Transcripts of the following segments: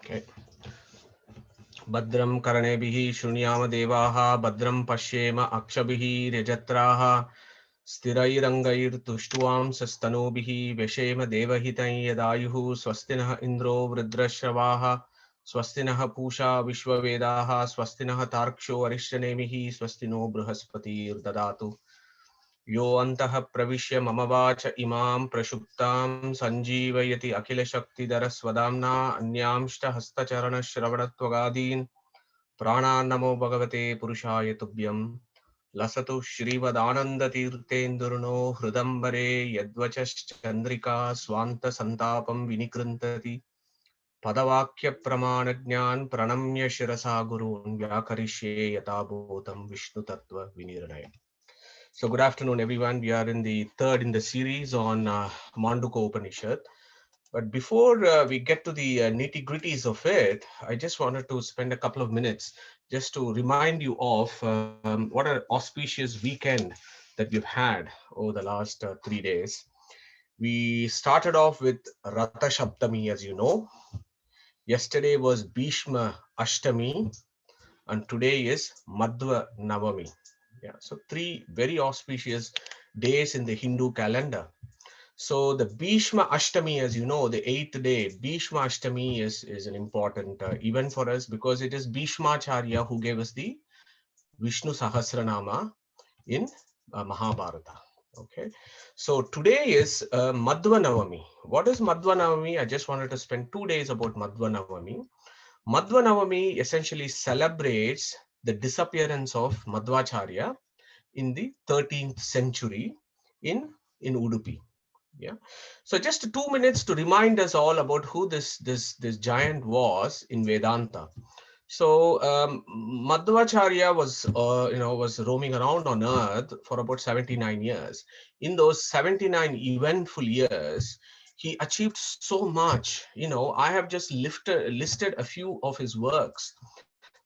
Okay. Badram Karanebihi Shunyama Devaha Badram Pashyema Akshabihi Rejatraha Sthirairangair Tushtuam Sastanubihi Veshema Devahitai Yadayuhu Swastinaha Indro Vridrashravaha Swastinaha Pusha Vishwavedaha Swastinaha Tarksho Arishtanemihi Swastino Bruhaspati Dadatu Yo Antaha Pravishya Mamavacha Imam Prashuptam Sanjeevayati Akhila Shakti Daraswadamna Anyamshta Hastacharana Shravanatvagādīn Pranānamo Bhagavate Purushaya Tubhyam Lasatu Shrivadananda Tirtendurno Hrudambare Yadvachas Chandrika Swanta Santapam Vinikrantati Padavakya Pramanajnan Pranamya Shirasa Gurun Vyakarishe Yatabhotam Vishnu Tattva Vinirnaya. So good afternoon, everyone. We are in the third in the series on Mandukya Upanishad. But before we get to the nitty-gritties of it, I just wanted to spend a couple of minutes just to remind you of what an auspicious weekend that we've had over the last 3 days. We started off with Ratha Saptami, as you know. Yesterday was Bhishma Ashtami, and today is Madhva Navami. Yeah, so three very auspicious days in the Hindu calendar. So the Bhishma Ashtami, as you know, the eighth day, Bhishma Ashtami is an important event for us because it is Bhishmacharya who gave us the Vishnu Sahasranama in Mahabharata. Okay, so today is Madhva Navami. What is Madhva Navami? I just wanted to spend 2 days about Madhva Navami. Madhva Navami essentially celebrates the disappearance of Madhvacharya in the 13th century in Udupi. Yeah. So just 2 minutes to remind us all about who this giant was in Vedanta. So Madhvacharya was roaming around on earth for about 79 years. In those 79 eventful years, he achieved so much. I have just listed a few of his works.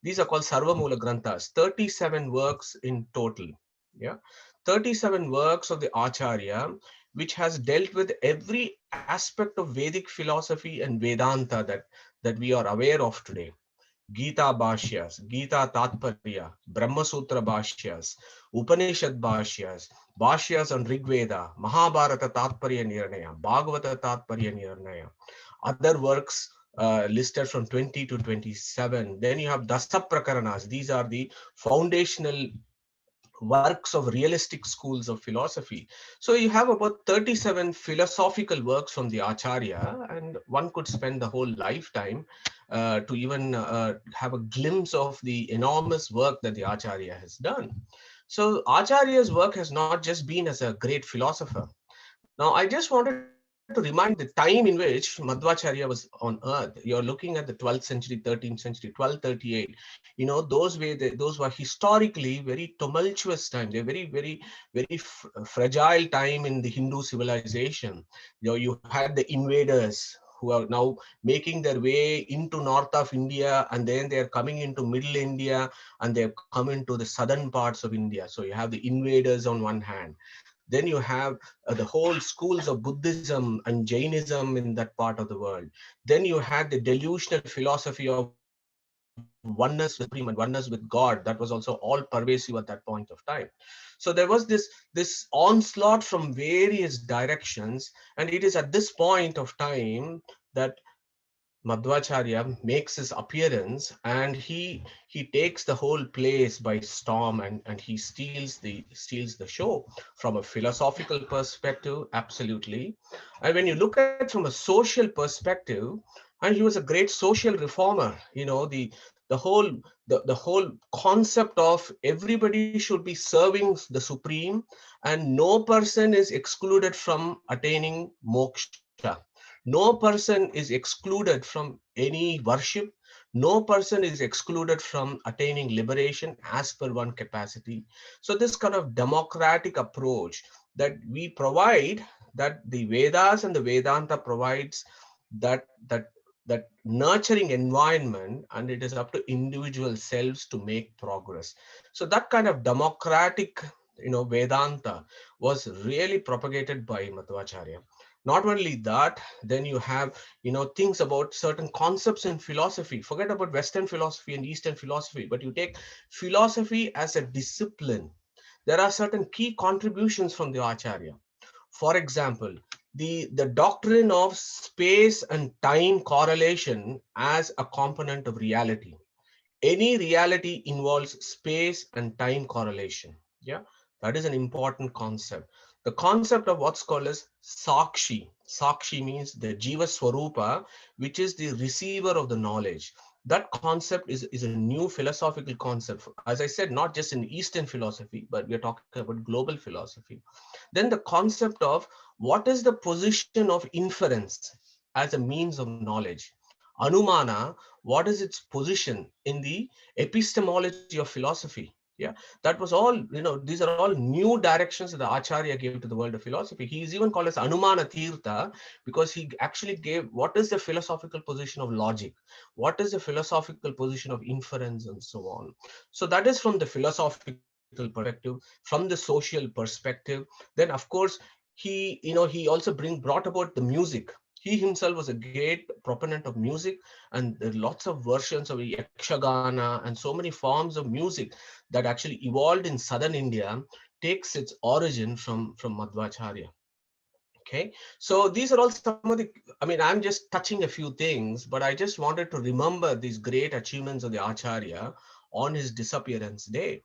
These are called Sarvamula Granthas, 37 works in total. Yeah, 37 works of the Acharya, which has dealt with every aspect of Vedic philosophy and Vedanta that we are aware of today. Gita Bhashyas, Gita Tatparya, Brahma Sutra Bhashyas, Upanishad Bhashyas, Bhashyas on Rig Veda, Mahabharata Tatparya Nirnaya, Bhagavata Tatparya Nirnaya, other works listed from 20 to 27. Then you have Dasa Prakaranas. These are the foundational works of realistic schools of philosophy. So you have about 37 philosophical works from the Acharya, and one could spend the whole lifetime to even have a glimpse of the enormous work that the Acharya has done. So Acharya's work has not just been as a great philosopher. Now, I just wanted to remind the time in which Madhvacharya was on earth. You're looking at the 12th century, 13th century, 1238. Those were historically very tumultuous time. They're very fragile time in the Hindu civilization. You had the invaders who are now making their way into north of India, and then they're coming into middle India, and they've come into the southern parts of India. So you have the invaders on one hand. Then you have the whole schools of Buddhism and Jainism in that part of the world. Then you had the delusional philosophy of oneness with Supreme and oneness with God. That was also all pervasive at that point of time. So there was this onslaught from various directions, and it is at this point of time that Madhvacharya makes his appearance, and he takes the whole place by storm, and he steals the show from a philosophical perspective, absolutely. And when you look at from a social perspective, and he was a great social reformer. The whole concept of everybody should be serving the supreme, and no person is excluded from attaining moksha. No person is excluded from any worship. No person is excluded from attaining liberation as per one capacity. So this kind of democratic approach that we provide, that the Vedas and the Vedanta provides, that nurturing environment, and it is up to individual selves to make progress. So that kind of democratic Vedanta was really propagated by Madhvacharya. Not only that, then you have, things about certain concepts in philosophy. Forget about Western philosophy and Eastern philosophy, but you take philosophy as a discipline. There are certain key contributions from the Acharya. For example, the doctrine of space and time correlation as a component of reality. Any reality involves space and time correlation. Yeah, that is an important concept. The concept of what's called as Sakshi means the Jiva Swarupa, which is the receiver of the knowledge. That concept is a new philosophical concept. As I said, not just in Eastern philosophy, but we're talking about global philosophy. Then the concept of what is the position of inference as a means of knowledge. Anumana, what is its position in the epistemology of philosophy? Yeah, that was all, these are all new directions that the Acharya gave to the world of philosophy. He is even called as Anumana Tirtha because he actually gave what is the philosophical position of logic, what is the philosophical position of inference, and so on. So that is from the philosophical perspective, from the social perspective. Then of course, he also brought about the music. He himself was a great proponent of music, and there are lots of versions of Yakshagana and so many forms of music that actually evolved in southern India, takes its origin from Madhvacharya. Okay, so these are all some of the, I'm just touching a few things, but I just wanted to remember these great achievements of the Acharya on his disappearance day.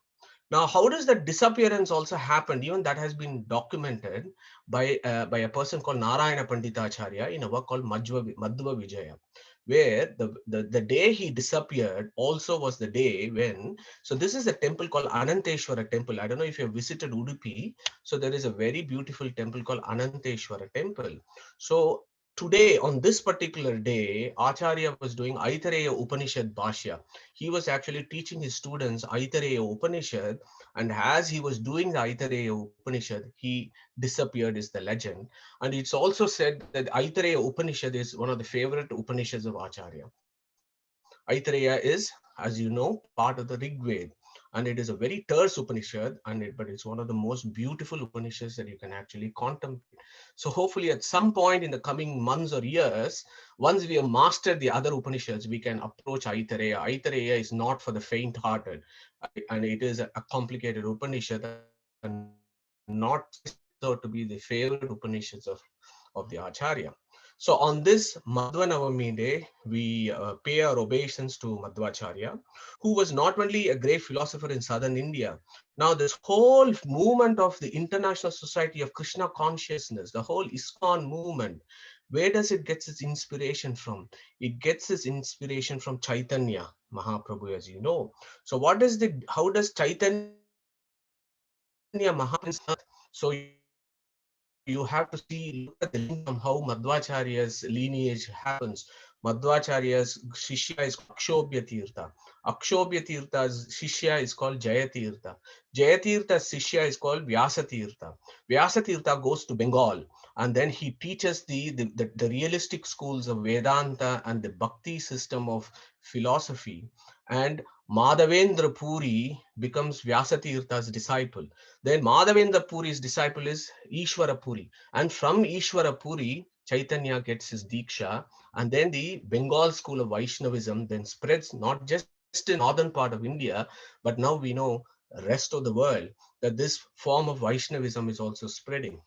Now, how does that disappearance also happen? Even that has been documented by a person called Narayana Panditacharya in a work called Madhva Vijaya, where the day he disappeared also was the day when, so this is a temple called Ananteshwara temple. I don't know if you have visited Udupi. So there is a very beautiful temple called Ananteshwara temple. So today, on this particular day, Acharya was doing Aitareya Upanishad Bhashya. He was actually teaching his students Aitareya Upanishad, and as he was doing the Aitareya Upanishad, he disappeared, is the legend. And it's also said that Aitareya Upanishad is one of the favorite Upanishads of Acharya. Aitareya is, as you know, part of the Rig Veda, and it is a very terse Upanishad, but it's one of the most beautiful Upanishads that you can actually contemplate. So hopefully at some point in the coming months or years, once we have mastered the other Upanishads, we can approach Aitareya. Aitareya is not for the faint-hearted, and it is a complicated Upanishad, and not just to be the favorite Upanishads of the Acharya. So on this Madhvanavami day, we pay our obeisance to Madhvacharya, who was not only a great philosopher in southern India. Now, this whole movement of the International Society of Krishna Consciousness, the whole ISKCON movement, where does it get its inspiration from? It gets its inspiration from Chaitanya Mahaprabhu, as you know. So how does Chaitanya Mahaprabhu so you have to look at the lineage from how Madhvacharya's lineage happens. Madhvacharya's Shishya is called Akshobhya Tirtha. Akshobhya Tirtha's Shishya is called Jayatirtha. Jayatirtha's Shishya is called Vyasatirtha. Vyasatirtha goes to Bengal, and then he teaches the realistic schools of Vedanta and the Bhakti system of philosophy. And Madhavendra Puri becomes Vyasatirtha's disciple. Then Madhavendra Puri's disciple is Ishwara Puri. And from Ishwara Puri, Chaitanya gets his Diksha. And then the Bengal school of Vaishnavism then spreads not just in northern part of India, but now we know rest of the world that this form of Vaishnavism is also spreading.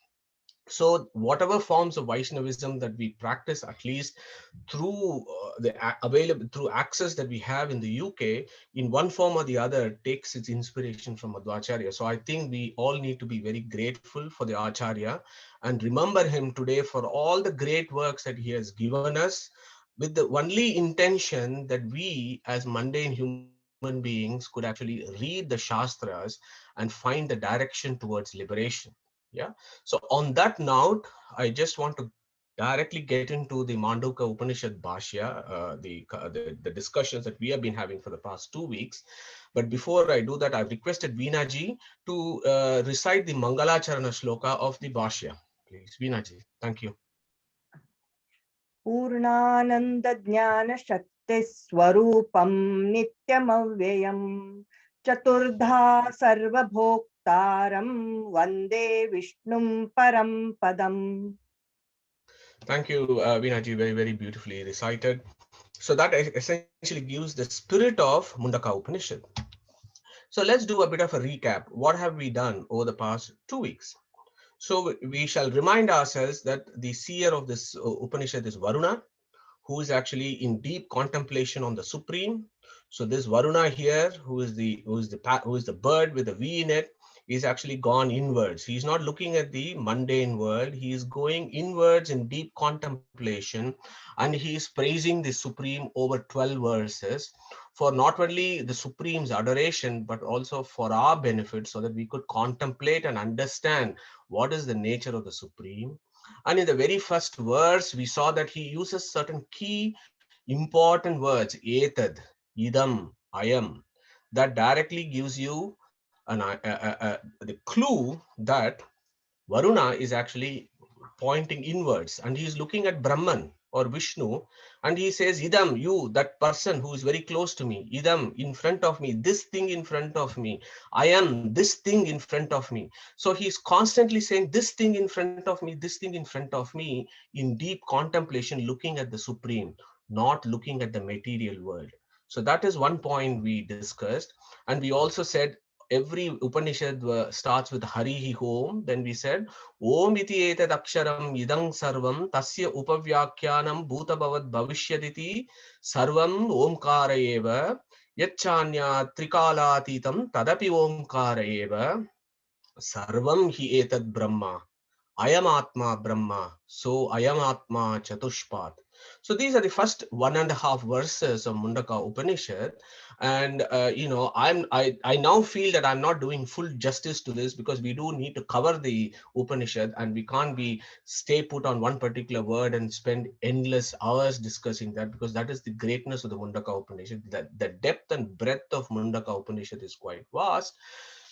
So whatever forms of Vaishnavism that we practice, at least through available through access that we have in the UK, in one form or the other, takes its inspiration from Madhvacharya. So I think we all need to be very grateful for the Acharya and remember him today for all the great works that he has given us, with the only intention that we as mundane human beings could actually read the Shastras and find the direction towards liberation. Yeah. So on that note, I just want to directly get into the Mandukya Upanishad Bhashya, the discussions that we have been having for the past 2 weeks. But before I do that, I've requested Veena ji to recite the Mangalacharana Shloka of the Bhashya. Please, Veena ji. Thank you. पूर्णानंद ज्ञान शक्ति स्वरूपम नित्यमव्ययम् चतुर्धा सर्वभोक्तारं वंदे विष्णुं परम पदम्. Thank you, Vinaji, very, very beautifully recited. So that essentially gives the spirit of Mundaka Upanishad. So let's do a bit of a recap. What have we done over the past 2 weeks? So we shall remind ourselves that the seer of this Upanishad is Varuna, who is actually in deep contemplation on the Supreme. So this Varuna here, who is the bird with the V in it, is actually gone inwards. He's not looking at the mundane world. He is going inwards in deep contemplation, and he is praising the Supreme over 12 verses for not only the Supreme's adoration, but also for our benefit, so that we could contemplate and understand what is the nature of the Supreme. And in the very first verse, we saw that he uses certain key important words, etad, idam, ayam, that directly gives you the clue that Varuna is actually pointing inwards and he is looking at Brahman or Vishnu, and he says, Idam, you, that person who is very close to me, Idam, in front of me, this thing in front of me, I am this thing in front of me. So he's constantly saying, this thing in front of me, this thing in front of me, in deep contemplation, looking at the Supreme, not looking at the material world. So that is one point we discussed. And we also said every Upanishad starts with Harihi Hom. Then we said, Om iti etad aksharam idang sarvam tasya upavyakyanam bhutabhavad bhavishyaditi sarvam omkara eva yachanya trikalatitam tadapi omkara eva sarvam hi etad brahma ayam atma brahma so ayam atma chatushpat. So these are the first 1.5 verses of Mundaka Upanishad. And I now feel that I'm not doing full justice to this, because we do need to cover the Upanishad and we can't be stay put on one particular word and spend endless hours discussing that, because that is the greatness of the Mundaka Upanishad. That the depth and breadth of Mundaka Upanishad is quite vast.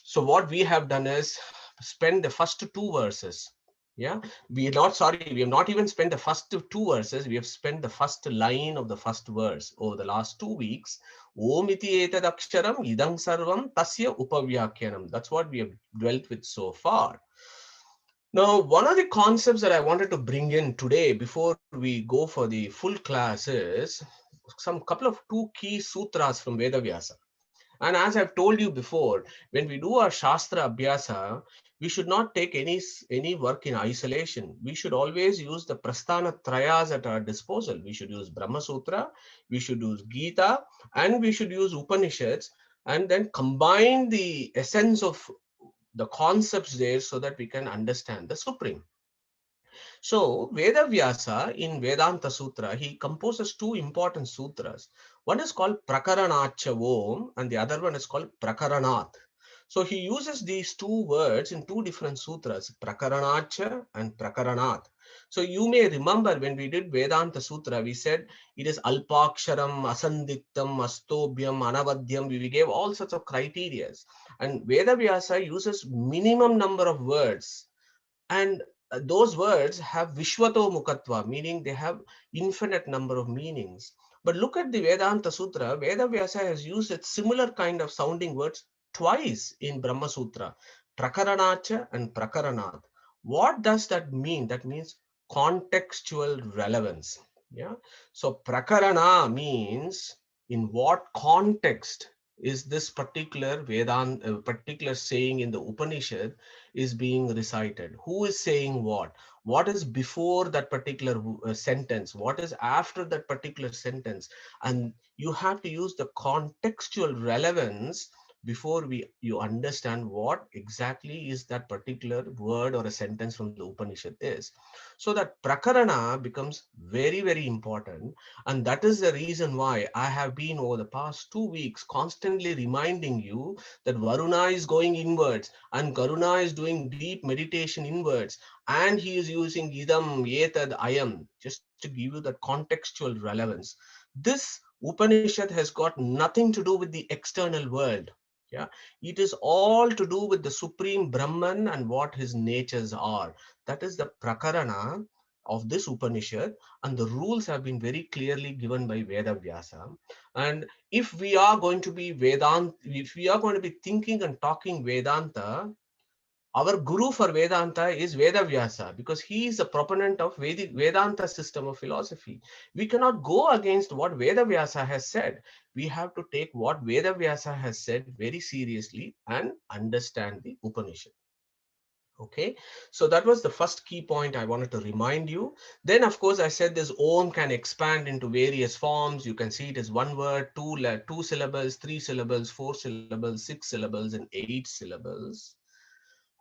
So what we have done is spend the first two verses. Yeah, we have not even spent the first two verses. We have spent the first line of the first verse over the last 2 weeks. Om iti etad aksharam idam sarvam tasya upavyakyanam. That's what we have dwelt with so far. Now, one of the concepts that I wanted to bring in today before we go for the full class is some couple of two key sutras from Vedavyasa. And as I've told you before, when we do our Shastra Abhyasa, we should not take any work in isolation. We should always use the Prasthana Trayas at our disposal. We should use Brahma Sutra, we should use Gita, and we should use Upanishads, and then combine the essence of the concepts there so that we can understand the Supreme. So Veda Vyasa in Vedanta Sutra, he composes two important sutras. One is called Prakaranacha Om and the other one is called Prakaranat. So he uses these two words in two different sutras, Prakaranacha and Prakaranat. So you may remember when we did Vedanta Sutra, we said it is Alpaksharam, Asandiktam, Astobhyam, Anavadyam. We gave all sorts of criterias. And Veda Vyasa uses minimum number of words, and those words have Vishwato Mukhatva, meaning they have infinite number of meanings. But look at the Vedanta Sutra. Veda Vyasa has used a similar kind of sounding words twice in Brahma Sutra, Prakaranacha and Prakaranat. What does that mean? That means contextual relevance. Yeah. So Prakarana means in what context is this particular Vedanta, particular saying in the Upanishad is being recited, who is saying what is before that particular sentence, what is after that particular sentence. And you have to use the contextual relevance before you understand what exactly is that particular word or a sentence from the Upanishad is. So that prakarana becomes very, very important. And that is the reason why I have been over the past 2 weeks constantly reminding you that Varuna is going inwards and Karuna is doing deep meditation inwards, and he is using idam, etad, ayam, just to give you that contextual relevance. This Upanishad has got nothing to do with the external world. Yeah, it is all to do with the Supreme Brahman and what his natures are. That is the prakarana of this Upanishad, and the rules have been very clearly given by Veda Vyasa. And if we are going to be Vedant, if we are going to be thinking and talking Vedanta, our guru for Vedanta is Vedavyasa, because he is a proponent of Vedic Vedanta system of philosophy. We cannot go against what Vedavyasa has said. We have to take what Vedavyasa has said very seriously and understand the Upanishad. Okay, so that was the first key point I wanted to remind you. Then, of course, I said this Om can expand into various forms. You can see it as one word, two syllables, three syllables, four syllables, six syllables, and 8 syllables.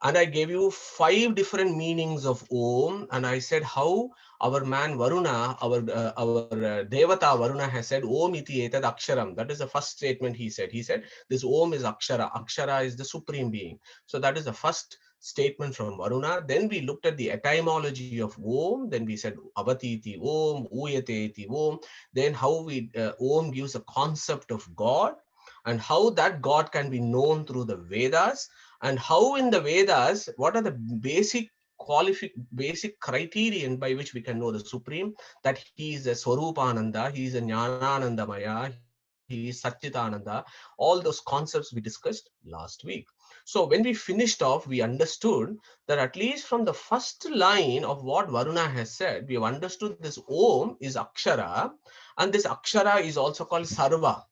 And I gave you 5 different meanings of Om, and I said how our man Varuna, our Devata Varuna has said Om iti etad aksharam. That is the first statement he said. He said this Om is akshara. Akshara is the supreme being. So that is the first statement from Varuna. Then we looked at the etymology of Om. Then we said Avati iti Om, Uyate iti Om. Then how Om gives a concept of God, and how that God can be known through the Vedas, and how in the Vedas, what are the basic criterion by which we can know the Supreme, that he is a Swarupananda, he is a Jnananandamaya, he is Satchitananda. All those concepts we discussed last week. So when we finished off, we understood that at least from the first line of what Varuna has said, we have understood this Om is Akshara, and this Akshara is also called Sarva.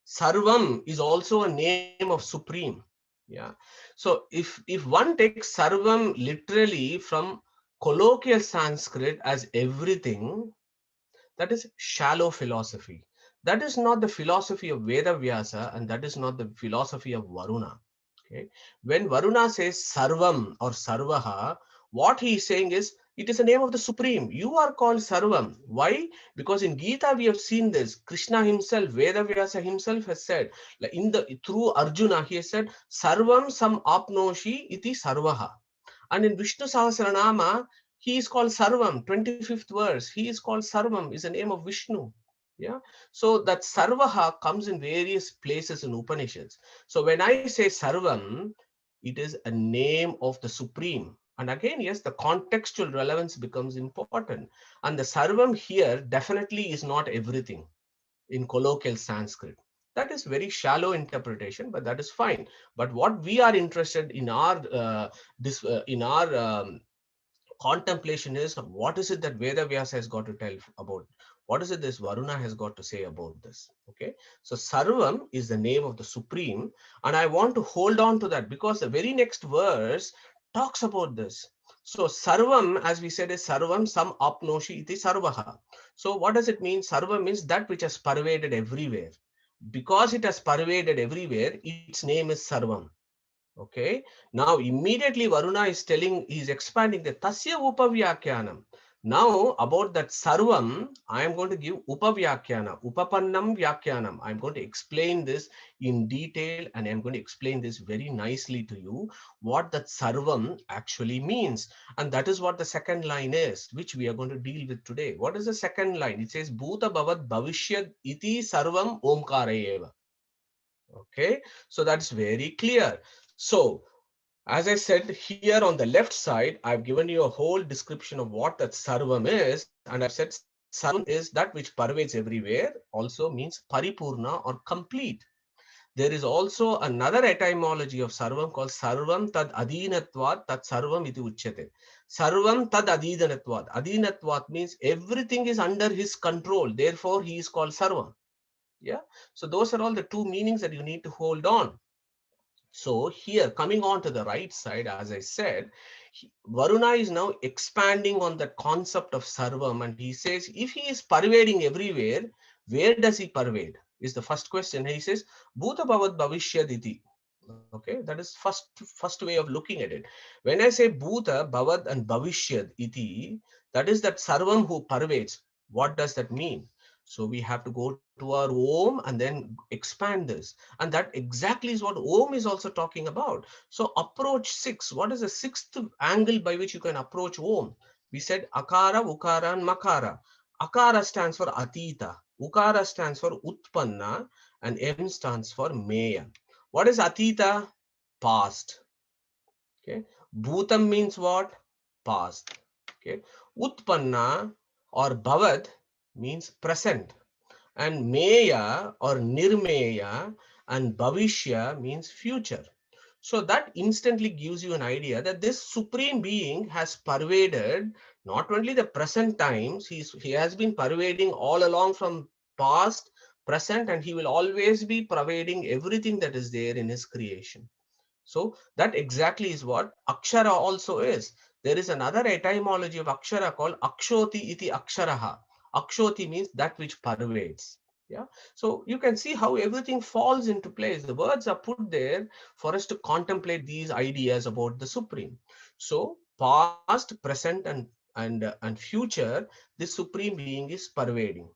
Sarvam is also a name of Supreme. Yeah. So if one takes Sarvam literally from colloquial Sanskrit as everything, that is shallow philosophy. That is not the philosophy of Vedavyasa, and that is not the philosophy of Varuna. Okay. When Varuna says Sarvam or Sarvaha, what he is saying is it is a name of the Supreme. You are called Sarvam. Why? Because in Gita we have seen this. Krishna himself, Vedavyasa himself has said, like through Arjuna, he has said, Sarvam sam apnoshi iti sarvaha. And in Vishnu Sahasranama, he is called Sarvam, 25th verse. He is called Sarvam, is a name of Vishnu. Yeah. So that Sarvaha comes in various places in Upanishads. So when I say Sarvam, it is a name of the Supreme. And again, yes, the contextual relevance becomes important. And the Sarvam here definitely is not everything in colloquial Sanskrit. That is very shallow interpretation, but that is fine. But what we are interested in our contemplation is, what is it that Veda Vyasa has got to tell about? What is it this Varuna has got to say about this? Okay, so Sarvam is the name of the Supreme, and I want to hold on to that because the very next verse talks about this. So Sarvam, as we said, is Sarvam sam apnoshi iti sarvaha. So what does it mean? Sarvam means that which has pervaded everywhere. Because it has pervaded everywhere, its name is Sarvam. Okay. Now immediately Varuna is telling, he is expanding the Tasya Upavyakyanam. Now about that Sarvam, I am going to give Upavyakyana, Upapannam Vyakyanam. I am going to explain this in detail, and I am going to explain this very nicely to you, what that Sarvam actually means. And that is what the second line is, which we are going to deal with today. What is the second line? It says, Bhuta Bhavat Bhavishyad Iti Sarvam Omkarayeva. Okay. So that's very clear. So as I said, here on the left side, I've given you a whole description of what that Sarvam is. And I've said Sarvam is that which pervades everywhere, also means Paripurna or complete. There is also another etymology of Sarvam called Sarvam tad adinatvat tad Sarvam iti uchyate. Sarvam tad adinatvat. Adinatvat means everything is under his control. Therefore, he is called Sarvam. Yeah. So those are all the two meanings that you need to hold on. So here, coming on to the right side, as I said, Varuna is now expanding on the concept of Sarvam, and he says, if he is pervading everywhere, where does he pervade? Is the first question. He says, Bhuta Bhavat Bhavishyaditi. Okay, that is first way of looking at it. When I say Bhuta, Bhavat, and Bhavishyad iti, that is that Sarvam who pervades. What does that mean? So we have to go to our Om and then expand this. And that exactly is what Om is also talking about. So approach 6. What is the sixth angle by which you can approach Om? We said Akara, Ukara, and Makara. Akara stands for Atita. Ukara stands for Utpanna. And M stands for Meya. What is Atita? Past. Okay. Bhutam means what? Past. Okay. Utpanna or Bhavad means present. And Meya or Nirmeya and Bhavishya means future. So that instantly gives you an idea that this supreme being has pervaded not only the present times, he has been pervading all along from past, present, and he will always be pervading everything that is there in his creation. So that exactly is what Akshara also is. There is another etymology of Akshara called Akshoti iti Aksharaha. Akshoti means that which pervades. Yeah. So you can see how everything falls into place. The words are put there for us to contemplate these ideas about the Supreme. So past, present, and future, this Supreme Being is pervading.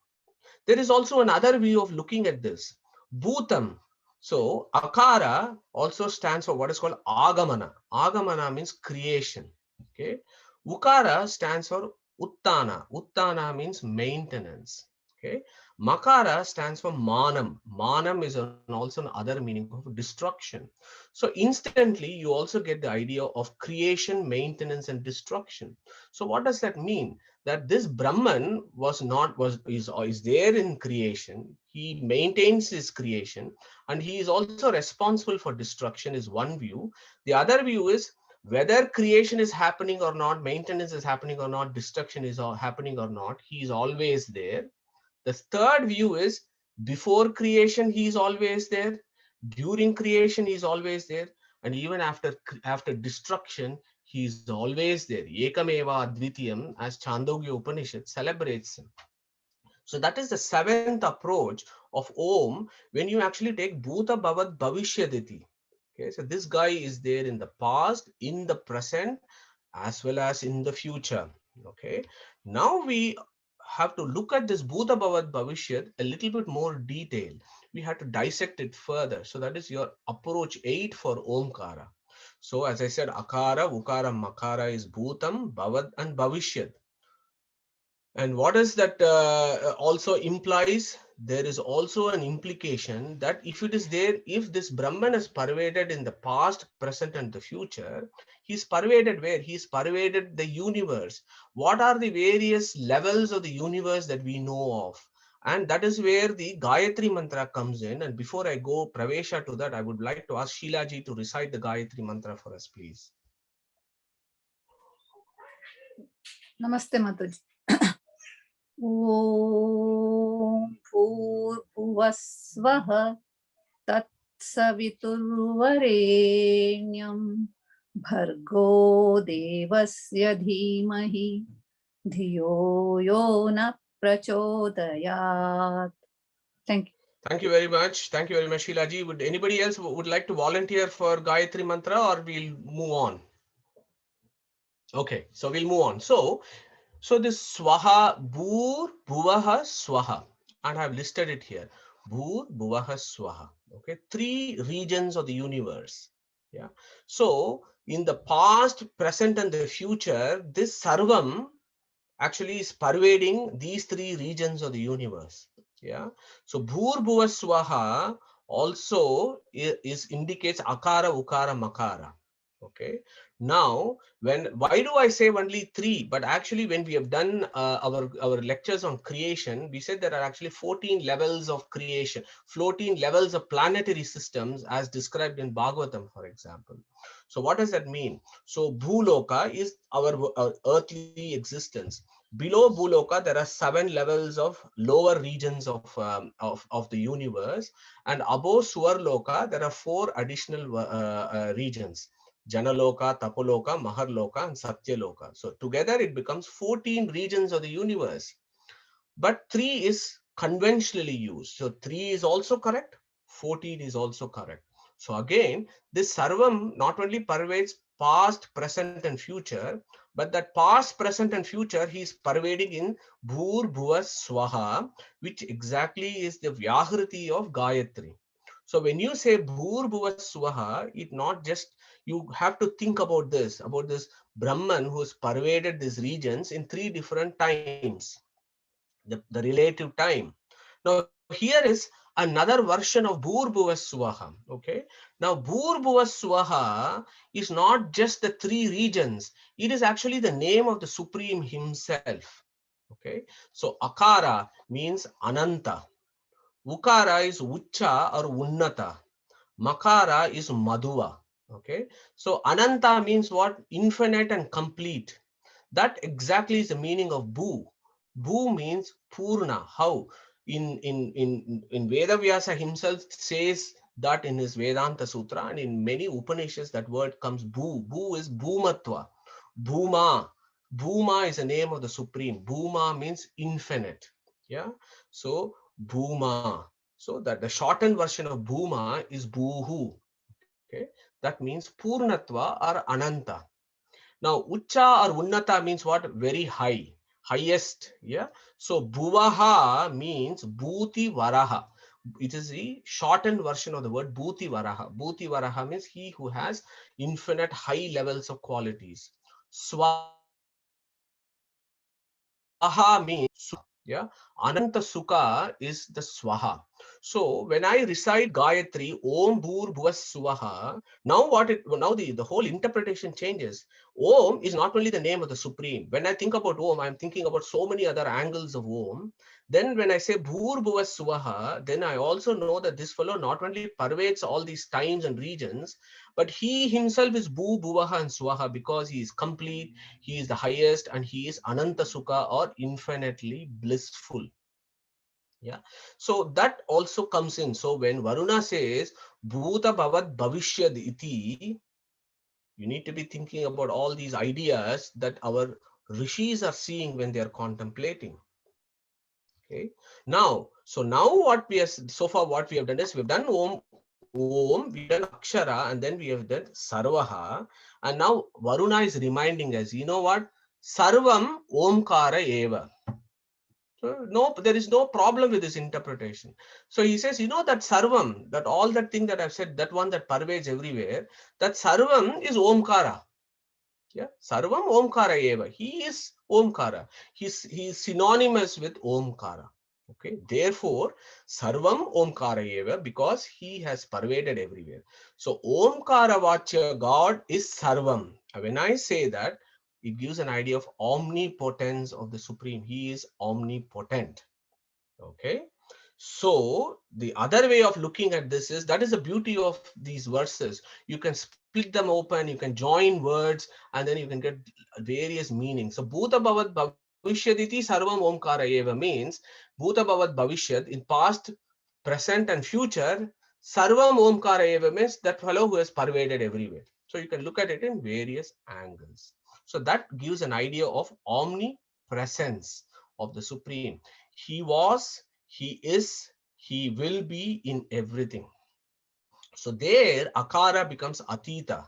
There is also another view of looking at this. Bhutam. So Akara also stands for what is called Agamana. Agamana means creation. Okay. Ukara stands for Uttana. Uttana means maintenance. Okay. Makara stands for Manam. Manam is also another meaning of destruction. So instantly you also get the idea of creation, maintenance, and destruction. So what does that mean? That this Brahman was not was is there in creation. He maintains his creation, and he is also responsible for destruction. Is one view. The other view is whether creation is happening or not, maintenance is happening or not, destruction is happening or not. He is always there. The third view is before creation he is always there. During creation he is always there, and even after destruction he is always there. Ekameva Advitiyam, as Chandogya Upanishad celebrates him. So that is the seventh approach of Om when you actually take Bhuta Bhavat Bhavishyaditi. Okay, so this guy is there in the past, in the present, as well as in the future. Okay, now we have to look at this Bhuta Bhavat Bhavishyat a little bit more detail. We have to dissect it further. So that is your approach 8 for Omkara. So as I said, Akara, Ukara, Makara is Bhutam, Bhavat, and Bhavishyat. And what does that also implies? There is also an implication that if it is there, if this Brahman is pervaded in the past, present, and the future, he's pervaded where? He's pervaded the universe. What are the various levels of the universe that we know of? And that is where the Gayatri Mantra comes in. And before I go Pravesha to that, I would like to ask Sheilaji to recite the Gayatri Mantra for us, please. Namaste Mataji. Om Bhurvasvaha Tatsaviturvarenyam Bhargo Devasya Dhimahi Dhiyo Yo Na Prachodayat. Thank you. Thank you very much. Thank you very much, Sheilaji. Would anybody else would like to volunteer for Gayatri Mantra, or we'll move on? Okay, so we'll move on. So this Swaha, Bhur, Bhuvaha, Swaha, and I've listed it here. Bhur, Bhuvaha, Swaha. Okay, 3 regions of the universe. Yeah. So in the past, present, and the future, this Sarvam actually is pervading these 3 regions of the universe. Yeah. So Bhur Bhuva Swaha also indicates Akara, Ukara, Makara. Okay. Now, why do I say only 3? But actually, when we have done our lectures on creation, we said there are actually 14 levels of creation, 14 levels of planetary systems, as described in Bhagavatam, for example. So what does that mean? So Bhuloka is our earthly existence. Below Bhuloka, there are 7 levels of lower regions of the universe, and above Swarloka, there are 4 additional regions: Janaloka, Tapoloka, Maharloka, and Satyaloka. So together it becomes 14 regions of the universe. But 3 is conventionally used. So 3 is also correct, 14 is also correct. So again, this Sarvam not only pervades past, present, and future, but that past, present, and future he is pervading in Bhur Bhuva Swaha, which exactly is the Vyahriti of Gayatri. So when you say Bhur Bhuva Swaha, it not just, you have to think about this Brahman who has pervaded these regions in 3 different times. The relative time. Now here is another version of Bhur Bhuva Swaha. Okay. Now Bhur Bhuva Swaha is not just the 3 regions. It is actually the name of the Supreme himself. Okay. So Akara means Ananta. Ukara is Ucha or Unnata. Makara is Madhuva. Okay, so Ananta means what? Infinite and complete. That exactly is the meaning of Bhu. Bhu means Purna. How? In Vedavyasa himself says that in his Vedanta Sutra, and in many Upanishads that word comes Bhu. Bhu is Bhumatva. Bhuma. Bhuma is the name of the Supreme. Bhuma means infinite. Yeah. So Bhuma. So that the shortened version of Bhuma is Bhuhu. Okay. That means Purnatva or Ananta. Now, Ucha or Unnata means what? Very high, highest. Yeah. So, Bhuvaha means Bhuti Varaha. It is the shortened version of the word Bhuti Varaha. Bhuti Varaha means he who has infinite high levels of qualities. Swaha means, yeah, Ananta Sukha is the Swaha. So when I recite Gayatri, Om Bhur Bhuva Swaha, now the whole interpretation changes. Om is not only the name of the Supreme. When I think about Om, I'm thinking about so many other angles of Om. Then when I say Bhur Bhuva Swaha, then I also know that this fellow not only pervades all these times and regions, but he himself is Bhu, Bhuvaha and Swaha because he is complete, he is the highest, and he is Ananta Sukha or infinitely blissful. Yeah. So that also comes in. So when Varuna says Bhuta Bhavat Bhavishyad iti, you need to be thinking about all these ideas that our rishis are seeing when they are contemplating. Okay. Now what we are so far what we have done is we've done Om, we've done Akshara, and then we have done Sarvaha. And now Varuna is reminding us, you know what? Sarvam Omkara Eva. So no, there is no problem with this interpretation. So he says, you know that Sarvam, that all that thing that I've said, that one that pervades everywhere, that Sarvam is Omkara. Yeah, Sarvam Omkara Eva. He is Omkara. He is synonymous with Omkara. Okay, therefore, Sarvam Omkara Eva, because he has pervaded everywhere. So, Omkara Vachya God is Sarvam. When I say that, it gives an idea of omnipotence of the Supreme. He is omnipotent. Okay. So the other way of looking at this is that is the beauty of these verses. You can split them open, you can join words, and then you can get various meanings. So Bhuta Bhavat Bhavishyaditi Sarvam Omkara Eva means Bhuta Bhavat Bhavishyad in past, present, and future. Sarvam Omkara Eva means that fellow who has pervaded everywhere. So you can look at it in various angles. So that gives an idea of omnipresence of the Supreme. He was, he is, he will be in everything. So there, Akara becomes Atita.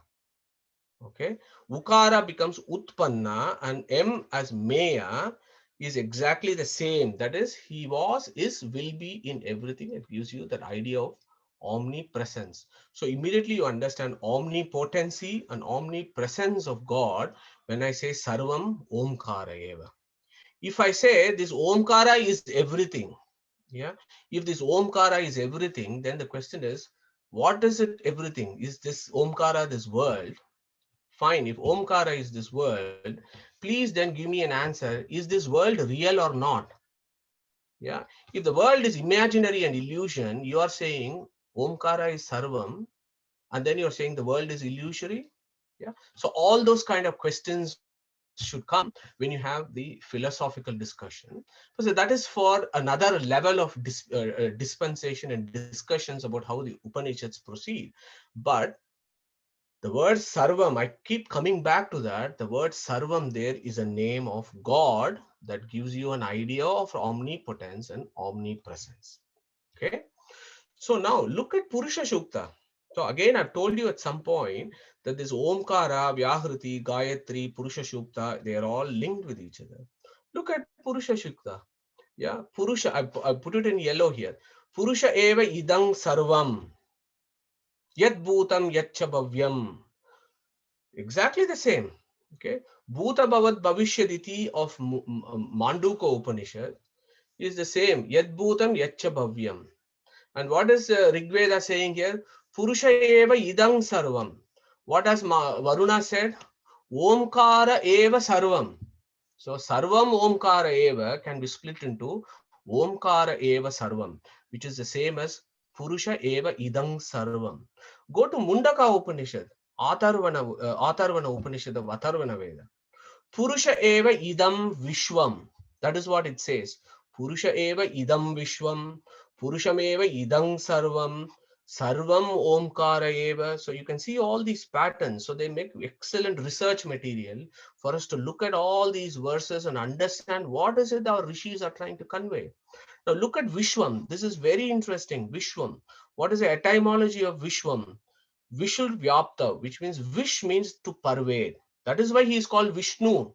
Okay. Ukara becomes Utpanna, and M as Maya is exactly the same. That is, he was, is, will be in everything. It gives you that idea of omnipresence. So immediately you understand omnipotency and omnipresence of God when I say Sarvam Omkara Eva. If I say this Omkara is everything, yeah, if this Omkara is everything, then the question is, what is it everything? Is this Omkara this world? Fine, if Omkara is this world, please then give me an answer. Is this world real or not? Yeah, if the world is imaginary and illusion, you are saying Omkara is Sarvam, and then you're saying the world is illusory. Yeah, so all those kind of questions should come when you have the philosophical discussion. So that is for another level of dispensation and discussions about how the Upanishads proceed. But the word Sarvam, I keep coming back to that. The word Sarvam there is a name of God that gives you an idea of omnipotence and omnipresence. Okay. So now look at Purusha Shukta. So again, I've told you at some point that this Omkara, Vyahruti, Gayatri, Purusha Shukta, they are all linked with each other. Look at Purusha Shukta. Yeah, Purusha, I put it in yellow here. Purusha eva idang sarvam. Yat bhutam yatcha bhavyam. Exactly the same. Okay. Bhuta bhavat bhavishyaditi of Manduka Upanishad is the same. Yat bhutam yatcha bhavyam. And what is Rigveda saying here? Purusha eva idang sarvam. What has Varuna said? Omkara eva sarvam. So sarvam omkara eva can be split into omkara eva sarvam, which is the same as Purusha eva idang sarvam. Go to Mundaka Upanishad. Atharvana Upanishad of Atharvana Veda. Purusha eva idam vishwam. That is what it says. Purusha eva idam vishwam. Purusham eva idam sarvam. Sarvam omkara eva. So you can see all these patterns. So they make excellent research material for us to look at all these verses and understand what is it our rishis are trying to convey. Now look at Vishwam. This is very interesting. Vishwam. What is the etymology of Vishwam? Vishur Vyapta, which means Vish means to pervade. That is why he is called Vishnu.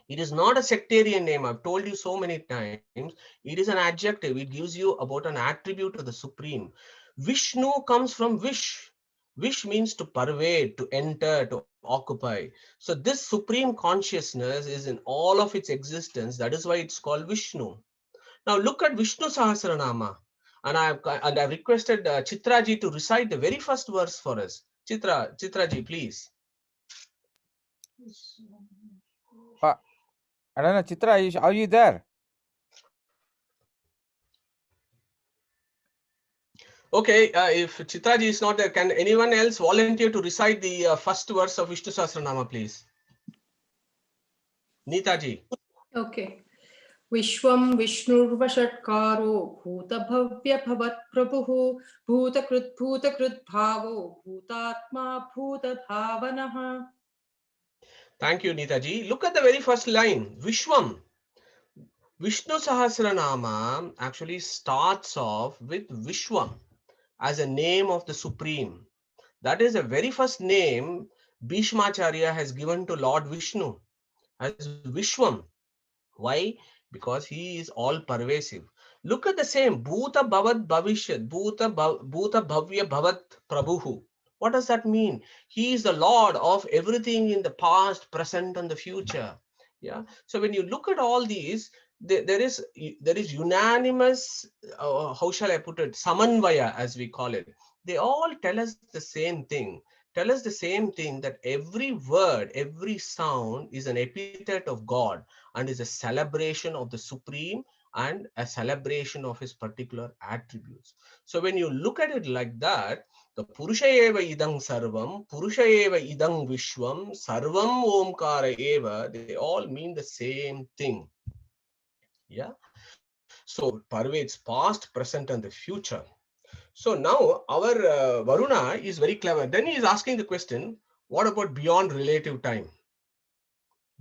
It is not a sectarian name. I've told you so many times. It is an adjective. It gives you about an attribute of the Supreme. Vishnu comes from Vish. Vish means to pervade, to enter, to occupy. So this Supreme Consciousness is in all of its existence. That is why it's called Vishnu. Now look at Vishnu Sahasranama. And I've requested Chitraji to recite the very first verse for us. Chitraji, please. I don't know, Chitra, are you there? Okay, if Chitraji is not there, can anyone else volunteer to recite the first verse of Vishnu Sahasranama, please? Neetaji. Okay. Vishwam Vishnurvashatkaro Bhutabhavya Bhavat Prabhuhu Bhutakrit Bhavo Bhutatma Bhutabhavanaha. Thank you, Neetaji. Look at the very first line, Vishwam. Vishnu Sahasranama actually starts off with Vishwam as a name of the Supreme. That is the very first name Bhishmacharya has given to Lord Vishnu as Vishwam. Why? Because he is all pervasive. Look at the same Bhuta Bhavat Bhavishyat, Bhuta Bhavya Bhavat Prabhuhu. What does that mean? He is the Lord of everything in the past, present, and the future. Yeah. So when you look at all these, there is unanimous, how shall I put it, samanvaya, as we call it. They all tell us the same thing. Tell us the same thing, that every word, every sound is an epithet of God and is a celebration of the Supreme and a celebration of his particular attributes. So when you look at it like that, the Purusha eva idang sarvam, Purusha eva idang vishwam, sarvam omkara eva, they all mean the same thing. Yeah. So pervades past, present, and the future. So now our Varuna is very clever. Then he is asking the question, what about beyond relative time?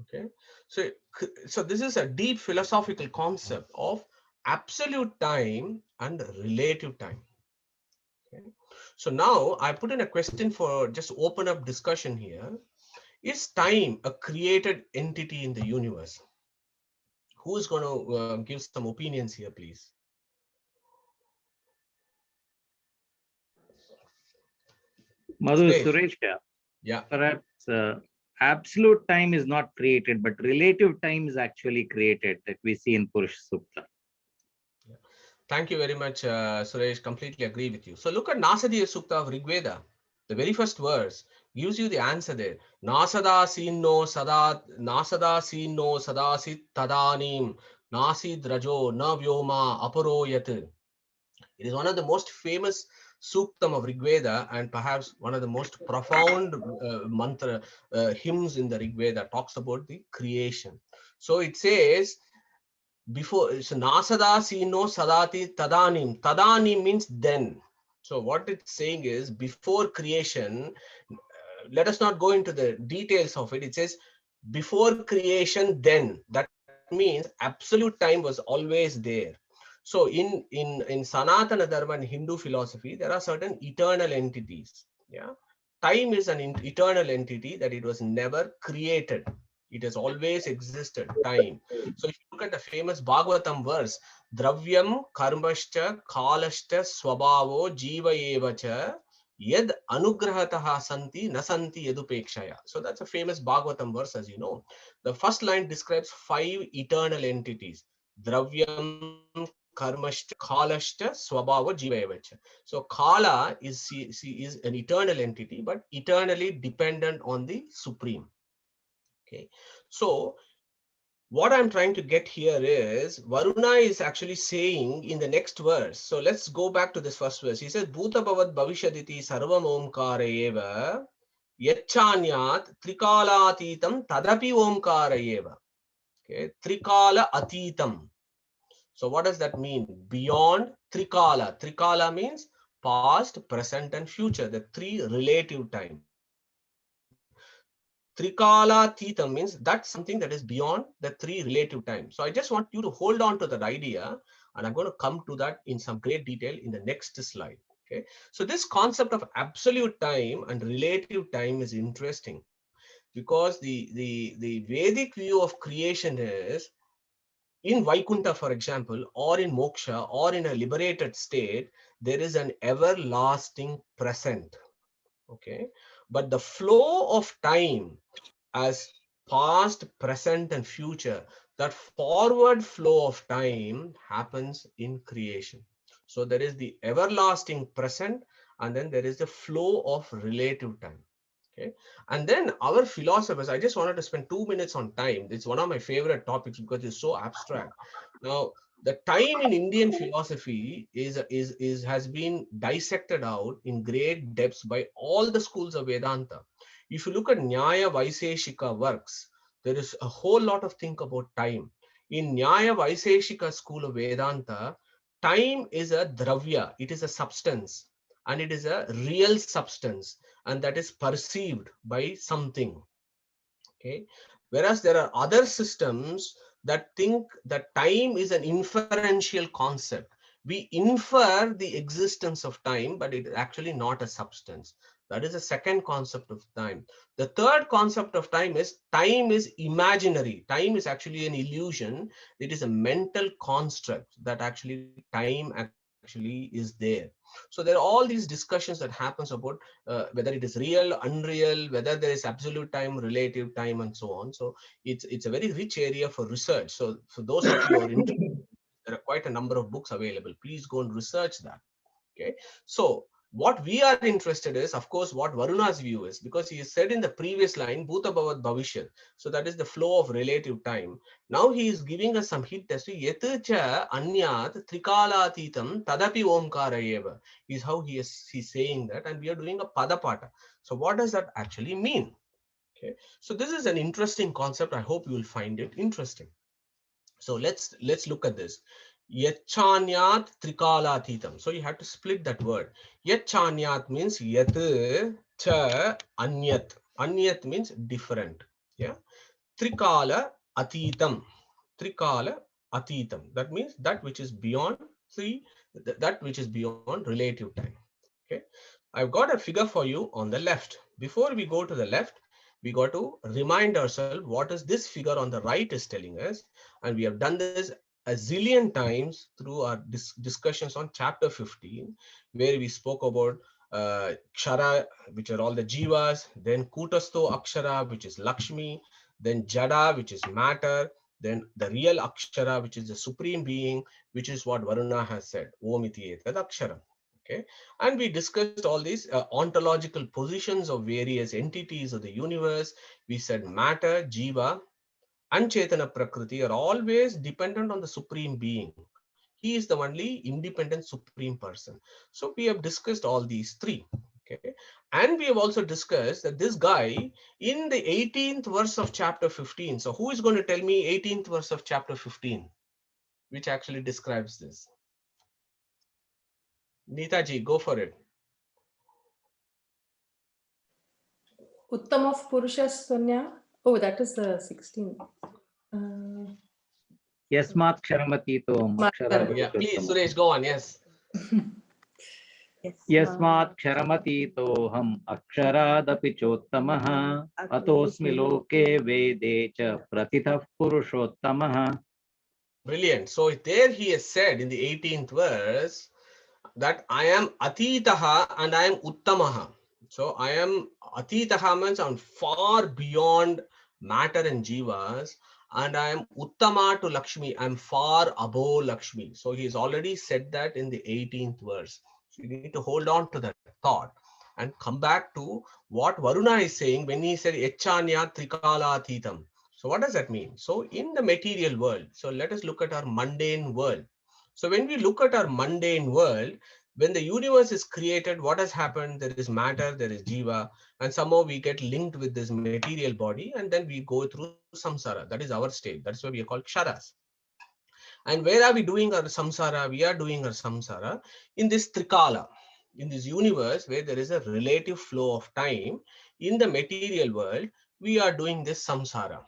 Okay. So this is a deep philosophical concept of absolute time and relative time. Okay. So now I put in a question for just open up discussion here. Is time a created entity in the universe? Who is going to give some opinions here, please? Madhu, Suresh. Suresh, Yeah. perhaps absolute time is not created, but relative time is actually created, that we see in Purusha Sukta. Thank you very much, Suresh. Completely agree with you. So look at Nasadiya Sukta of Rigveda. The very first verse gives you the answer there. Nasada sinno sadasit tadanim nasi drajo na vyoma aparo yat. It is one of the most famous suktam of Rigveda and perhaps one of the most profound mantra hymns in the Rigveda. Talks about the creation. So it says, before, so nasada sino sadati tadanim. Tadanim means then. So what it's saying is, before creation, let us not go into the details of it. It says before creation, then. That means absolute time was always there. So in Sanatana Dharma and Hindu philosophy, there are certain eternal entities. Yeah, time is an eternal entity, that it was never created. It has always existed, time. So if you look at the famous Bhagavatam verse, Dravyam karmashcha kalashcha swabhavo jiva evacha yed anugrahataha santi nasanti yedupekshaya. So that's a famous Bhagavatam verse, as you know. The first line describes 5 eternal entities. Dravyam karmashcha kalashcha swabhavo jiva evacha. So kala is an eternal entity, but eternally dependent on the Supreme. Okay, so what I'm trying to get here is, Varuna is actually saying in the next verse. So let's go back to this first verse. He says, Bhuta Bhavat Bhavishyaditi Sarvam Omkara Eva. Yachanyat trikalaatitam tadapi omkara eva. Okay, trikala atitam. So what does that mean? Beyond trikala. Trikala means past, present, and future, the three relative time. Trikala Theta means that's something that is beyond the three relative time. So I just want you to hold on to that idea, and I'm going to come to that in some great detail in the next slide. Okay. So this concept of absolute time and relative time is interesting because the Vedic view of creation is in Vaikuntha, for example, or in Moksha, or in a liberated state, there is an everlasting present. Okay. But the flow of time as past, present, and future, that forward flow of time happens in creation. So there is the everlasting present, and then there is the flow of relative time. Okay. And then our philosophers, I just wanted to spend 2 minutes on time. It's one of my favorite topics because it's so abstract. Now, the time in Indian philosophy has been dissected out in great depths by all the schools of Vedanta. If you look at Nyaya Vaiseshika works, there is a whole lot of think about time. In Nyaya Vaiseshika school of Vedanta, time is a dravya, it is a substance, and it is a real substance, and that is perceived by something. Okay. Whereas there are other systems that think that time is an inferential concept. We infer the existence of time, but it is actually not a substance. That is the second concept of time. The third concept of time is imaginary. Time is actually an illusion. It is a mental construct that actually time actually is there. So there are all these discussions that happens about whether it is real, unreal, whether there is absolute time, relative time, and so on. So it's a very rich area for research. So for those of you who are interested, there are quite a number of books available. Please go and research that. Okay. So what we are interested is, of course, what Varuna's view is, because he said in the previous line, Bhuta Bhavat Bhavishyat. So that is the flow of relative time. Now he is giving us some hint as to Yatacha Anyat Trikalatitam Tadapi Omkara Eva is how he's saying that, and we are doing a Padapata. So what does that actually mean? Okay. So this is an interesting concept. I hope you will find it interesting. So let's look at this. Yachanyat trikalathitam. So you have to split that word. Yachanyat means yat cha anyat. Anyat means different. Yeah. Trikala atitam. Trikala atitam. That means that which is beyond that which is beyond relative time. Okay. I've got a figure for you on the left. Before we go to the left, we got to remind ourselves what is this figure on the right is telling us. And we have done this a zillion times through our discussions on chapter 15, where we spoke about Kshara, which are all the jivas, then Kutasto Akshara, which is Lakshmi, then Jada, which is matter, then the real Akshara, which is the supreme being, which is what Varuna has said, Om iti etad Akshara. Okay. And we discussed all these ontological positions of various entities of the universe. We said matter, jiva, and Chetana Prakriti are always dependent on the supreme being. He is the only independent supreme person. So we have discussed all these three. Okay. And we have also discussed that this guy in the 18th verse of chapter 15. So who is going to tell me 18th verse of chapter 15, which actually describes this? Neetaji, go for it. Uttam of Purushasvanya. Oh, that is the 16th. Yasmat Ksharamati Yeah, please, Suresh, go on. Yes. Yasmat Ksharamati Toham Aksharaadapi Chottamaha Atosmi Loke Vedecha Pratitha Purushottamaha. Brilliant. So there he has said in the 18th verse that I am Atitaha and I am Uttamaha. So I am Atitaha means I'm far beyond matter and jivas, and I am Uttama to Lakshmi. I'm far above Lakshmi. So he's already said that in the 18th verse. So you need to hold on to that thought and come back to what Varuna is saying when he said Echanya Trikala Atitam. So what does that mean? So in the material world, so let us look at our mundane world. So when we look at our mundane world, When the universe is created, what has happened? There is matter, there is jiva, and somehow we get linked with this material body, and then we go through samsara. That is our state. That's why we are called ksharas. And where are we doing our samsara? We are doing our samsara in this trikala, in this universe where there is a relative flow of time. In the material world, we are doing this samsara.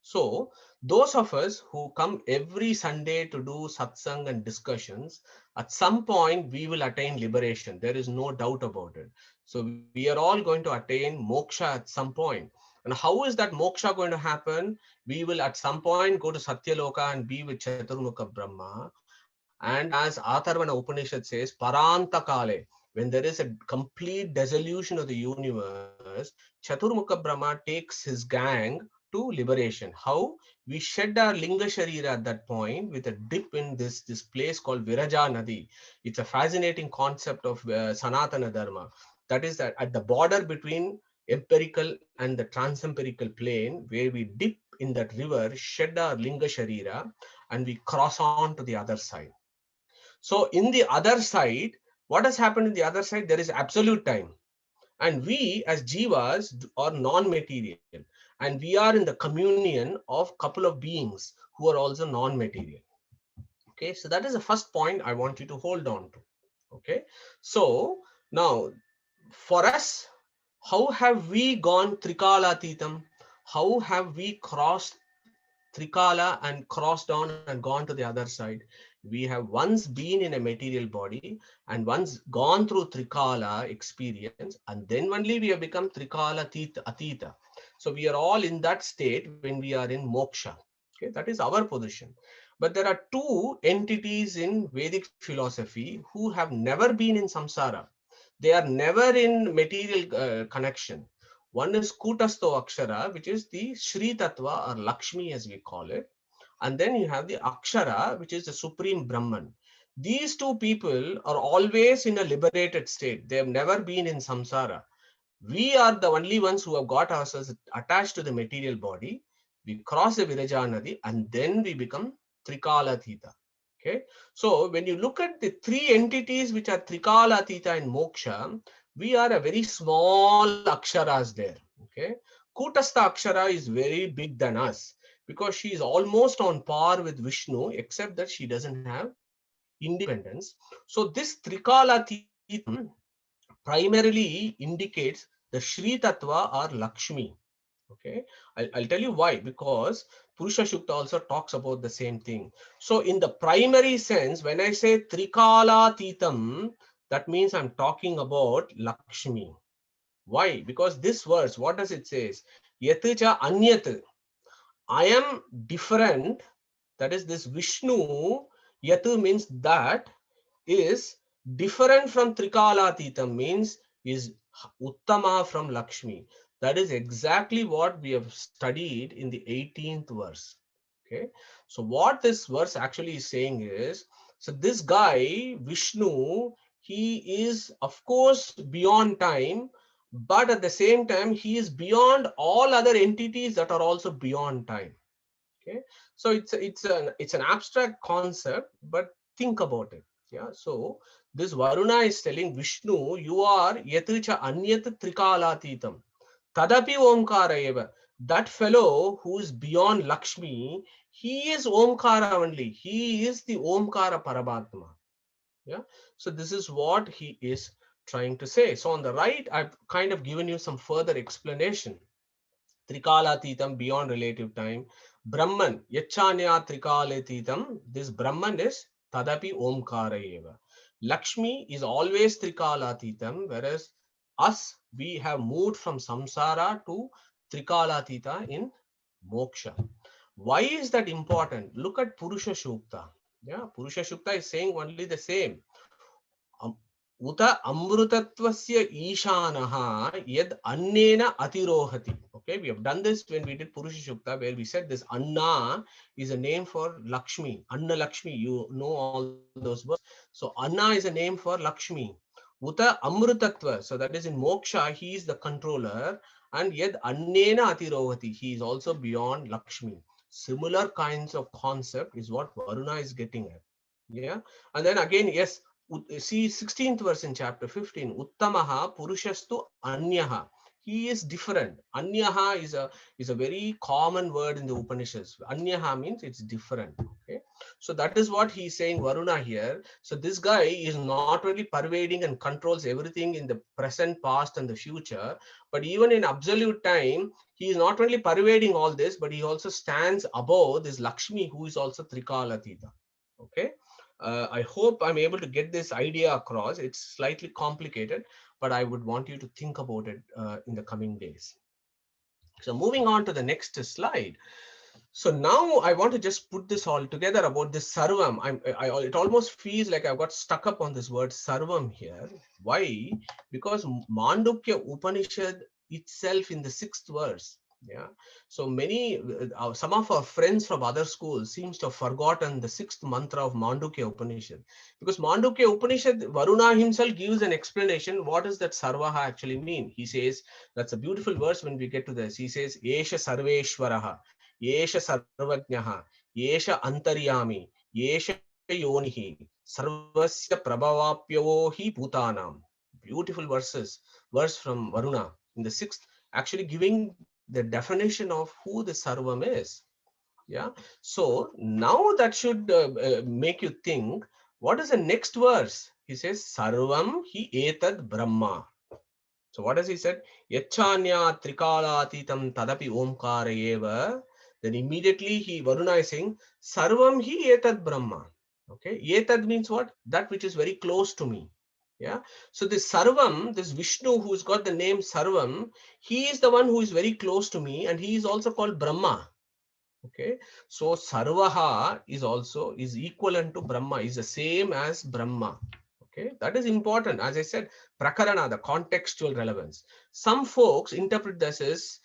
So those of us who come every Sunday to do satsang and discussions, at some point we will attain liberation. There is no doubt about it. So we are all going to attain moksha at some point. And how is that moksha going to happen? We will at some point go to Satyaloka and be with Chaturmukha Brahma. And as Atharvana Upanishad says, Paranta Kale, when there is a complete dissolution of the universe, Chaturmukha Brahma takes his gang to liberation. How? We shed our linga sharira at that point with a dip in this place called Viraja Nadi. It's a fascinating concept of Sanatana Dharma. That is that at the border between empirical and the transempirical plane, where we dip in that river, shed our linga sharira, and we cross on to the other side. So in the other side, what has happened in the other side? There is absolute time. And we as jivas are non-material. And we are in the communion of couple of beings who are also non-material. Okay, so that is the first point I want you to hold on to. Okay, so now for us, how have we gone Trikala Titam? How have we crossed Trikala and crossed on and gone to the other side? We have once been in a material body and once gone through Trikala experience, and then only we have become Trikala Atita. So we are all in that state when we are in moksha. Okay, that is our position. But there are two entities in Vedic philosophy who have never been in samsara. They are never in material connection. One is Kutasto Akshara, which is the Shri Tattva or Lakshmi as we call it. And then you have the Akshara, which is the Supreme Brahman. These two people are always in a liberated state. They have never been in samsara. We are the only ones who have got ourselves attached to the material body. We cross the Viraja Nadi and then we become Trikala Thita. Okay. So when you look at the three entities which are Trikala Thita and Moksha, we are a very small Aksharas there. Okay. Kutastha Akshara is very big than us because she is almost on par with Vishnu, except that she doesn't have independence. So this Trikala Thita primarily indicates the Shri Tattva or Lakshmi. Okay, I'll tell you why, because Purusha Shukta also talks about the same thing. So in the primary sense, when I say Trikala Titam, that means I'm talking about Lakshmi. Why? Because this verse, what does it say? Yaticha Anyat. I am different. That is this Vishnu. Yatu means that is different from Trikala Titam, means is Uttama from Lakshmi. That is exactly what we have studied in the 18th verse. Okay, so what this verse actually is saying is, so this guy Vishnu, he is of course beyond time, but at the same time he is beyond all other entities that are also beyond time. Okay, so it's an abstract concept, but think about it. Yeah, so this Varuna is telling Vishnu, you are yaticha anyat trikalatitam tadapi omkara eva. That fellow who is beyond Lakshmi, he is omkara only. He is the omkara paramatma. Yeah, so this is what he is trying to say. So on the right, I've kind of given you some further explanation. Trikalatitam, beyond relative time. Brahman, Yachanya Trikalatitam, this Brahman is Tadapi Omkara Eva. Lakshmi is always Trikalatitam, whereas us, we have moved from samsara to Trikalatita in moksha. Why is that important? Look at Purusha Shukta. Yeah, Purusha Shukta is saying only the same. Uta amrutatvasya ishanaha yad annena atirohati. Okay, we have done this when we did Purusha Shukta, where we said this Anna is a name for Lakshmi. Anna Lakshmi, you know all those words. So Anna is a name for Lakshmi. Uta amrutatva, so that is in moksha, he is the controller. And yad annena atirohati, he is also beyond Lakshmi. Similar kinds of concept is what Varuna is getting at. Yeah, and then again, yes, See 16th verse in chapter 15. Uttamaha purushastu anyaha. He is different. Anyaha is a very common word in the Upanishads. Anyaha means it's different. Okay, so that is what he's saying, Varuna here. So this guy is not only pervading and controls everything in the present, past, and the future, but even in absolute time, he is not only pervading all this, but he also stands above this Lakshmi, who is also Trikalatita. Okay. I hope I'm able to get this idea across. It's slightly complicated, but I would want you to think about it in the coming days. So moving on to the next slide. So now I want to just put this all together about this Sarvam. It almost feels like I've got stuck up on this word Sarvam here. Why? Because Mandukya Upanishad itself in the 6th verse. Yeah. So many, some of our friends from other schools seems to have forgotten the 6th mantra of Mandukya Upanishad. Because Mandukya Upanishad, Varuna himself gives an explanation. What does that Sarvaha actually mean? He says, that's a beautiful verse when we get to this. He says, Esha Sarveshwaraha. Yesha Sarvajnaha, Yesha Antaryami, Yesha Yonihi, Sarvasya Prabhavapyavohi Bhutanam. Beautiful verse from Varuna in the 6th, actually giving the definition of who the Sarvam is. Yeah. So now that should make you think, what is the next verse? He says, Sarvam hi etad Brahma. So what does he said? Yachanya Trikalatitam Tadapi Omkara Eva. Then immediately Varuna is saying, Sarvam hi etad Brahma. Okay, etad means what? That which is very close to me. Yeah. So this Sarvam, this Vishnu who's got the name Sarvam, he is the one who is very close to me, and he is also called Brahma. Okay. So Sarvaha is equivalent to Brahma, is the same as Brahma. Okay, that is important. As I said, prakarana, the contextual relevance. Some folks interpret this as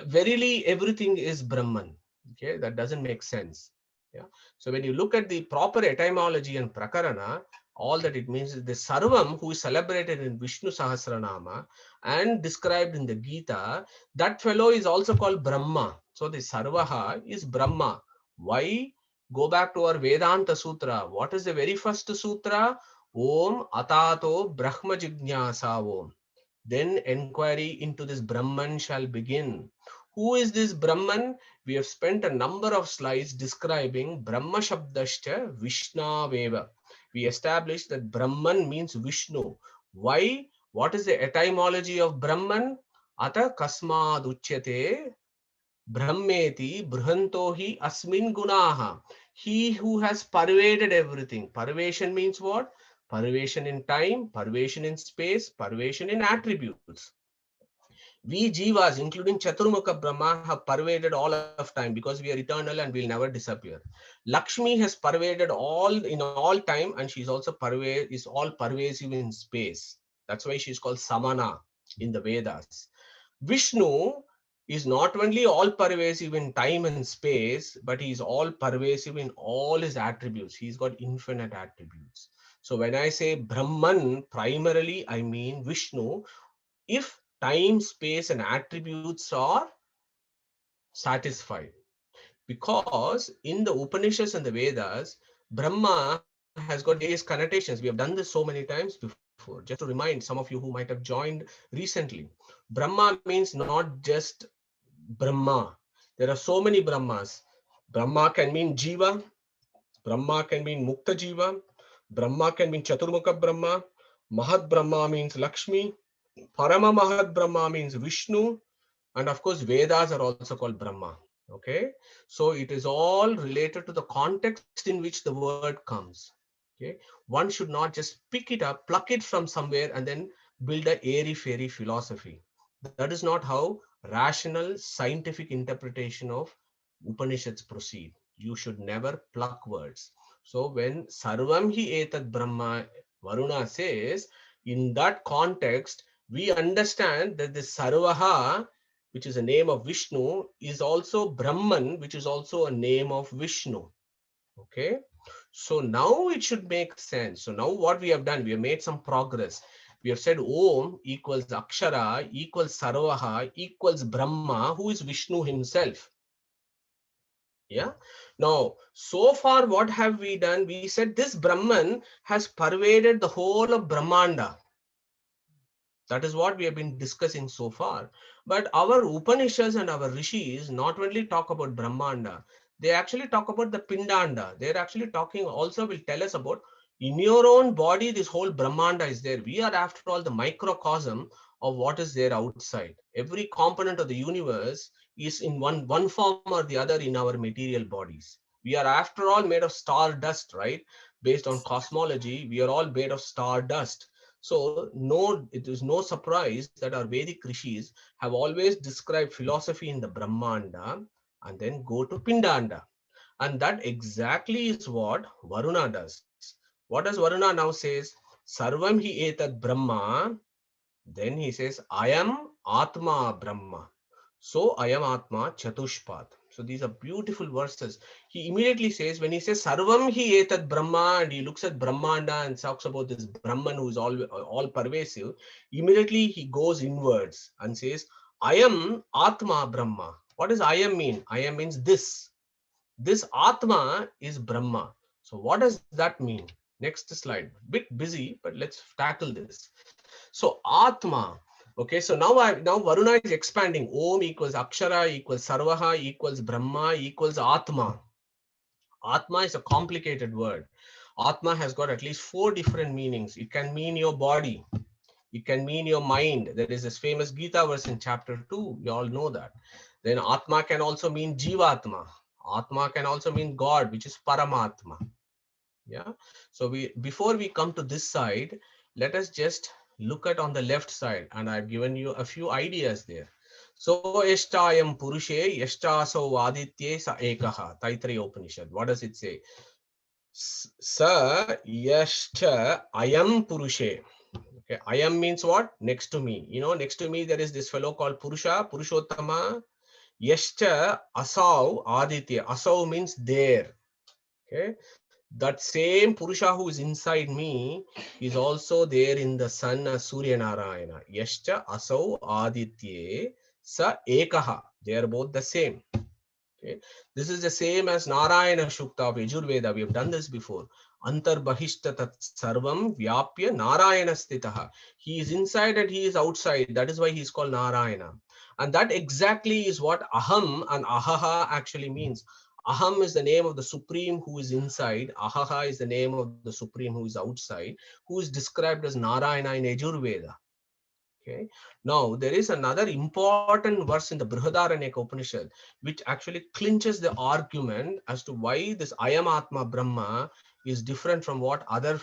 verily everything is Brahman. Okay, that doesn't make sense. Yeah. So when you look at the proper etymology and prakarana, all that it means is the Sarvam, who is celebrated in Vishnu Sahasranama and described in the Gita, that fellow is also called Brahma. So the Sarvaha is Brahma. Why? Go back to our Vedanta Sutra. What is the very first sutra? Om Atato Brahma Jignasa Om. Then inquiry into this Brahman shall begin. Who is this Brahman? We have spent a number of slides describing Brahma Shabdashta Vishnaveva. We established that Brahman means Vishnu. Why? What is the etymology of Brahman? Ata kasmad uchyate Brahmeti Bruhantohi Asmin Gunaha. He who has pervaded everything. Pervasion means what? Pervasion in time, pervasion in space, pervasion in attributes. We Jivas, including Chaturmukha Brahma, have pervaded all of time because we are eternal and will never disappear. Lakshmi has pervaded all time, and she's also all pervasive in space. That's why she's called Samana in the Vedas. Vishnu is not only all pervasive in time and space, but he is all pervasive in all his attributes. He's got infinite attributes. So when I say Brahman, primarily I mean Vishnu. If time, space, and attributes are satisfied. Because in the Upanishads and the Vedas, Brahma has got various connotations. We have done this so many times before. Just to remind some of you who might have joined recently, Brahma means not just Brahma. There are so many Brahmas. Brahma can mean Jiva. Brahma can mean Mukta Jiva. Brahma can mean Chaturmukha Brahma. Mahat Brahma means Lakshmi. Parama Mahat Brahma means Vishnu. And of course, Vedas are also called Brahma. Okay. So it is all related to the context in which the word comes. Okay. One should not just pick it up, pluck it from somewhere, and then build a airy-fairy philosophy. That is not how rational scientific interpretation of Upanishads proceed. You should never pluck words. So when Sarvam hi etad Brahma, Varuna says, in that context, we understand that the Sarvaha, which is a name of Vishnu, is also Brahman, which is also a name of Vishnu. Okay. So now it should make sense. So now what we have done, we have made some progress. We have said Om equals Akshara equals Sarvaha equals Brahma, who is Vishnu himself. Yeah. Now, so far, what have we done? We said this Brahman has pervaded the whole of Brahmanda. That is what we have been discussing so far. But our Upanishads and our Rishis not only talk about Brahmanda, they actually talk about the Pindanda. They're actually talking also will tell us about in your own body, this whole Brahmanda is there. We are after all the microcosm of what is there outside. Every component of the universe is in one form or the other in our material bodies. We are after all made of star dust, right? Based on cosmology, we are all made of star dust. So no, it is no surprise that our Vedic rishis have always described philosophy in the Brahmanda and then go to Pindanda. And that exactly is what Varuna does. What does Varuna now says? Sarvam hi etat Brahma. Then he says, I am Atma Brahma. So I am Atma Chatushpat. So these are beautiful verses. He immediately says, when he says Sarvam hi etat Brahma, and he looks at Brahmanda and talks about this Brahman who is all pervasive, immediately he goes inwards and says, I am Atma Brahma. What does I am mean? I am means this. This Atma is Brahma. So what does that mean? Next slide. Bit busy, but let's tackle this. So Atma. Okay, so now Varuna is expanding. Om equals Akshara equals Sarvaha equals Brahma equals Atma. Atma is a complicated word. Atma has got at least 4 different meanings. It can mean your body. It can mean your mind. There is this famous Gita verse in chapter 2. You all know that. Then Atma can also mean Jivatma. Atma can also mean God, which is Paramatma. Yeah. So before we come to this side, let us just look at on the left side, and I've given you a few ideas there. So Eshtayam Purushe, Yashtaso Aditye Sa Ekaha, Taittiriya Upanishad. What does it say? Sa Yashta Ayam Purushe. Okay, Ayam means what? Next to me. You know, next to me there is this fellow called Purusha, Purushottama. Yashta Asau Aditya. Asau means there. Okay. That same Purusha who is inside me is also there in the sun as Surya Narayana. Yashcha Asau Aditye Sa Ekaha. They are both the same. Okay. This is the same as Narayana Shukta of Yajurveda. We have done this before. Antar Bahishta Tat Sarvam Vyapya Narayana Stitaha. He is inside and he is outside. That is why he is called Narayana. And that exactly is what Aham and Ahaha actually means. Aham is the name of the Supreme who is inside. Ahaha is the name of the Supreme who is outside, who is described as Narayana in Yajurveda. Okay. Now, there is another important verse in the Brihadaranyaka Upanishad, which actually clinches the argument as to why this Ayam Atma Brahma is different from what other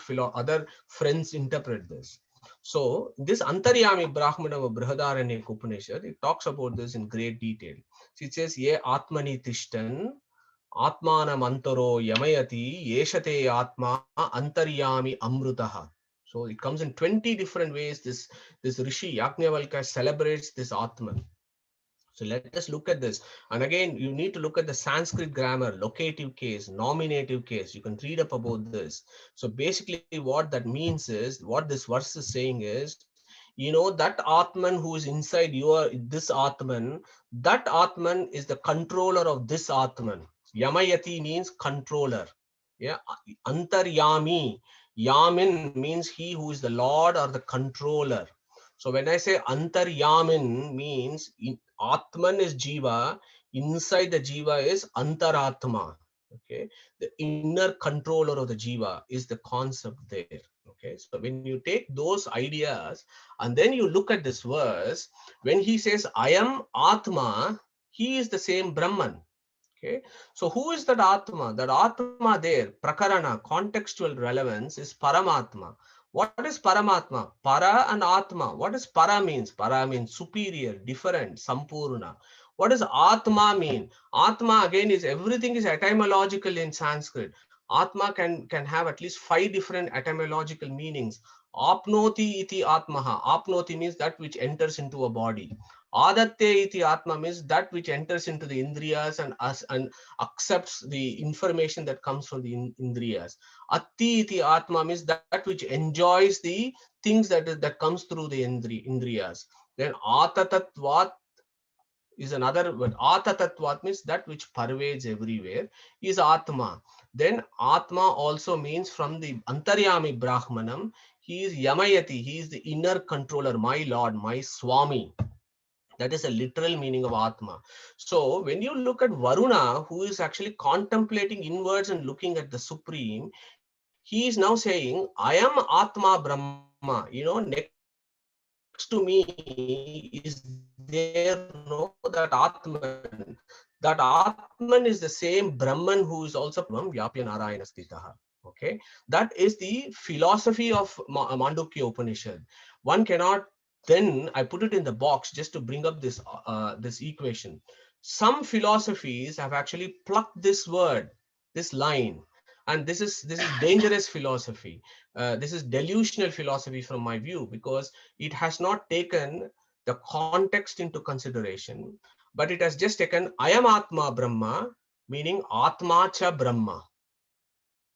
friends interpret this. So, this Antaryami Brahmana of Brihadaranyaka Upanishad, it talks about this in great detail. So it says, Ye Atmani Tishtan, Atmanam Antaro Yamayati, Yeshate Atma Antaryami Amrutaha. So it comes in 20 different ways. This Rishi Yajnavalkya celebrates this Atman. So let us look at this. And again, you need to look at the Sanskrit grammar, locative case, nominative case. You can read up about this. So basically what that means is, what this verse is saying is, you know, that Atman who is inside this Atman, that Atman is the controller of this Atman. Yamayati means controller. Yeah, Antaryami. Yamin means he who is the Lord or the controller. So when I say Antaryamin means Atman is Jiva, inside the Jiva is Antaratma. Okay, the inner controller of the Jiva is the concept there. Okay, so when you take those ideas and then you look at this verse, when he says I am Atma, he is the same Brahman. Okay, so who is that Atma? That Atma there, Prakarana, contextual relevance is Paramatma. What is Paramatma? Para and Atma. What does Para means? Para means superior, different, Sampurna. What does Atma mean? Atma again is everything is etymological in Sanskrit. Atma can have at least 5 different etymological meanings. Apnoti iti Atmaha. Apnoti means that which enters into a body. Adatya iti Atma means that which enters into the Indriyas and accepts the information that comes from the Indriyas. Atti iti Atma means that which enjoys the things that comes through the Indriyas. Then Atatatvat is another word. Atatattvat means that which pervades everywhere is Atma. Then Atma also means from the Antaryami Brahmanam, he is Yamayati, he is the inner controller, my Lord, my Swami. That is a literal meaning of Atma. So when you look at Varuna, who is actually contemplating inwards and looking at the Supreme, he is now saying, I am Atma Brahma. Next to me is there, that Atman. That Atman is the same Brahman who is also Vyapya Narayana Stitaha. Okay, that is the philosophy of Mandukya Upanishad. One cannot, then I put it in the box just to bring up this equation. Some philosophies have actually plucked this word, this line, and this is dangerous philosophy. This is delusional philosophy from my view, because it has not taken the context into consideration, but it has just taken I am Atma Brahma, meaning Atma cha Brahma.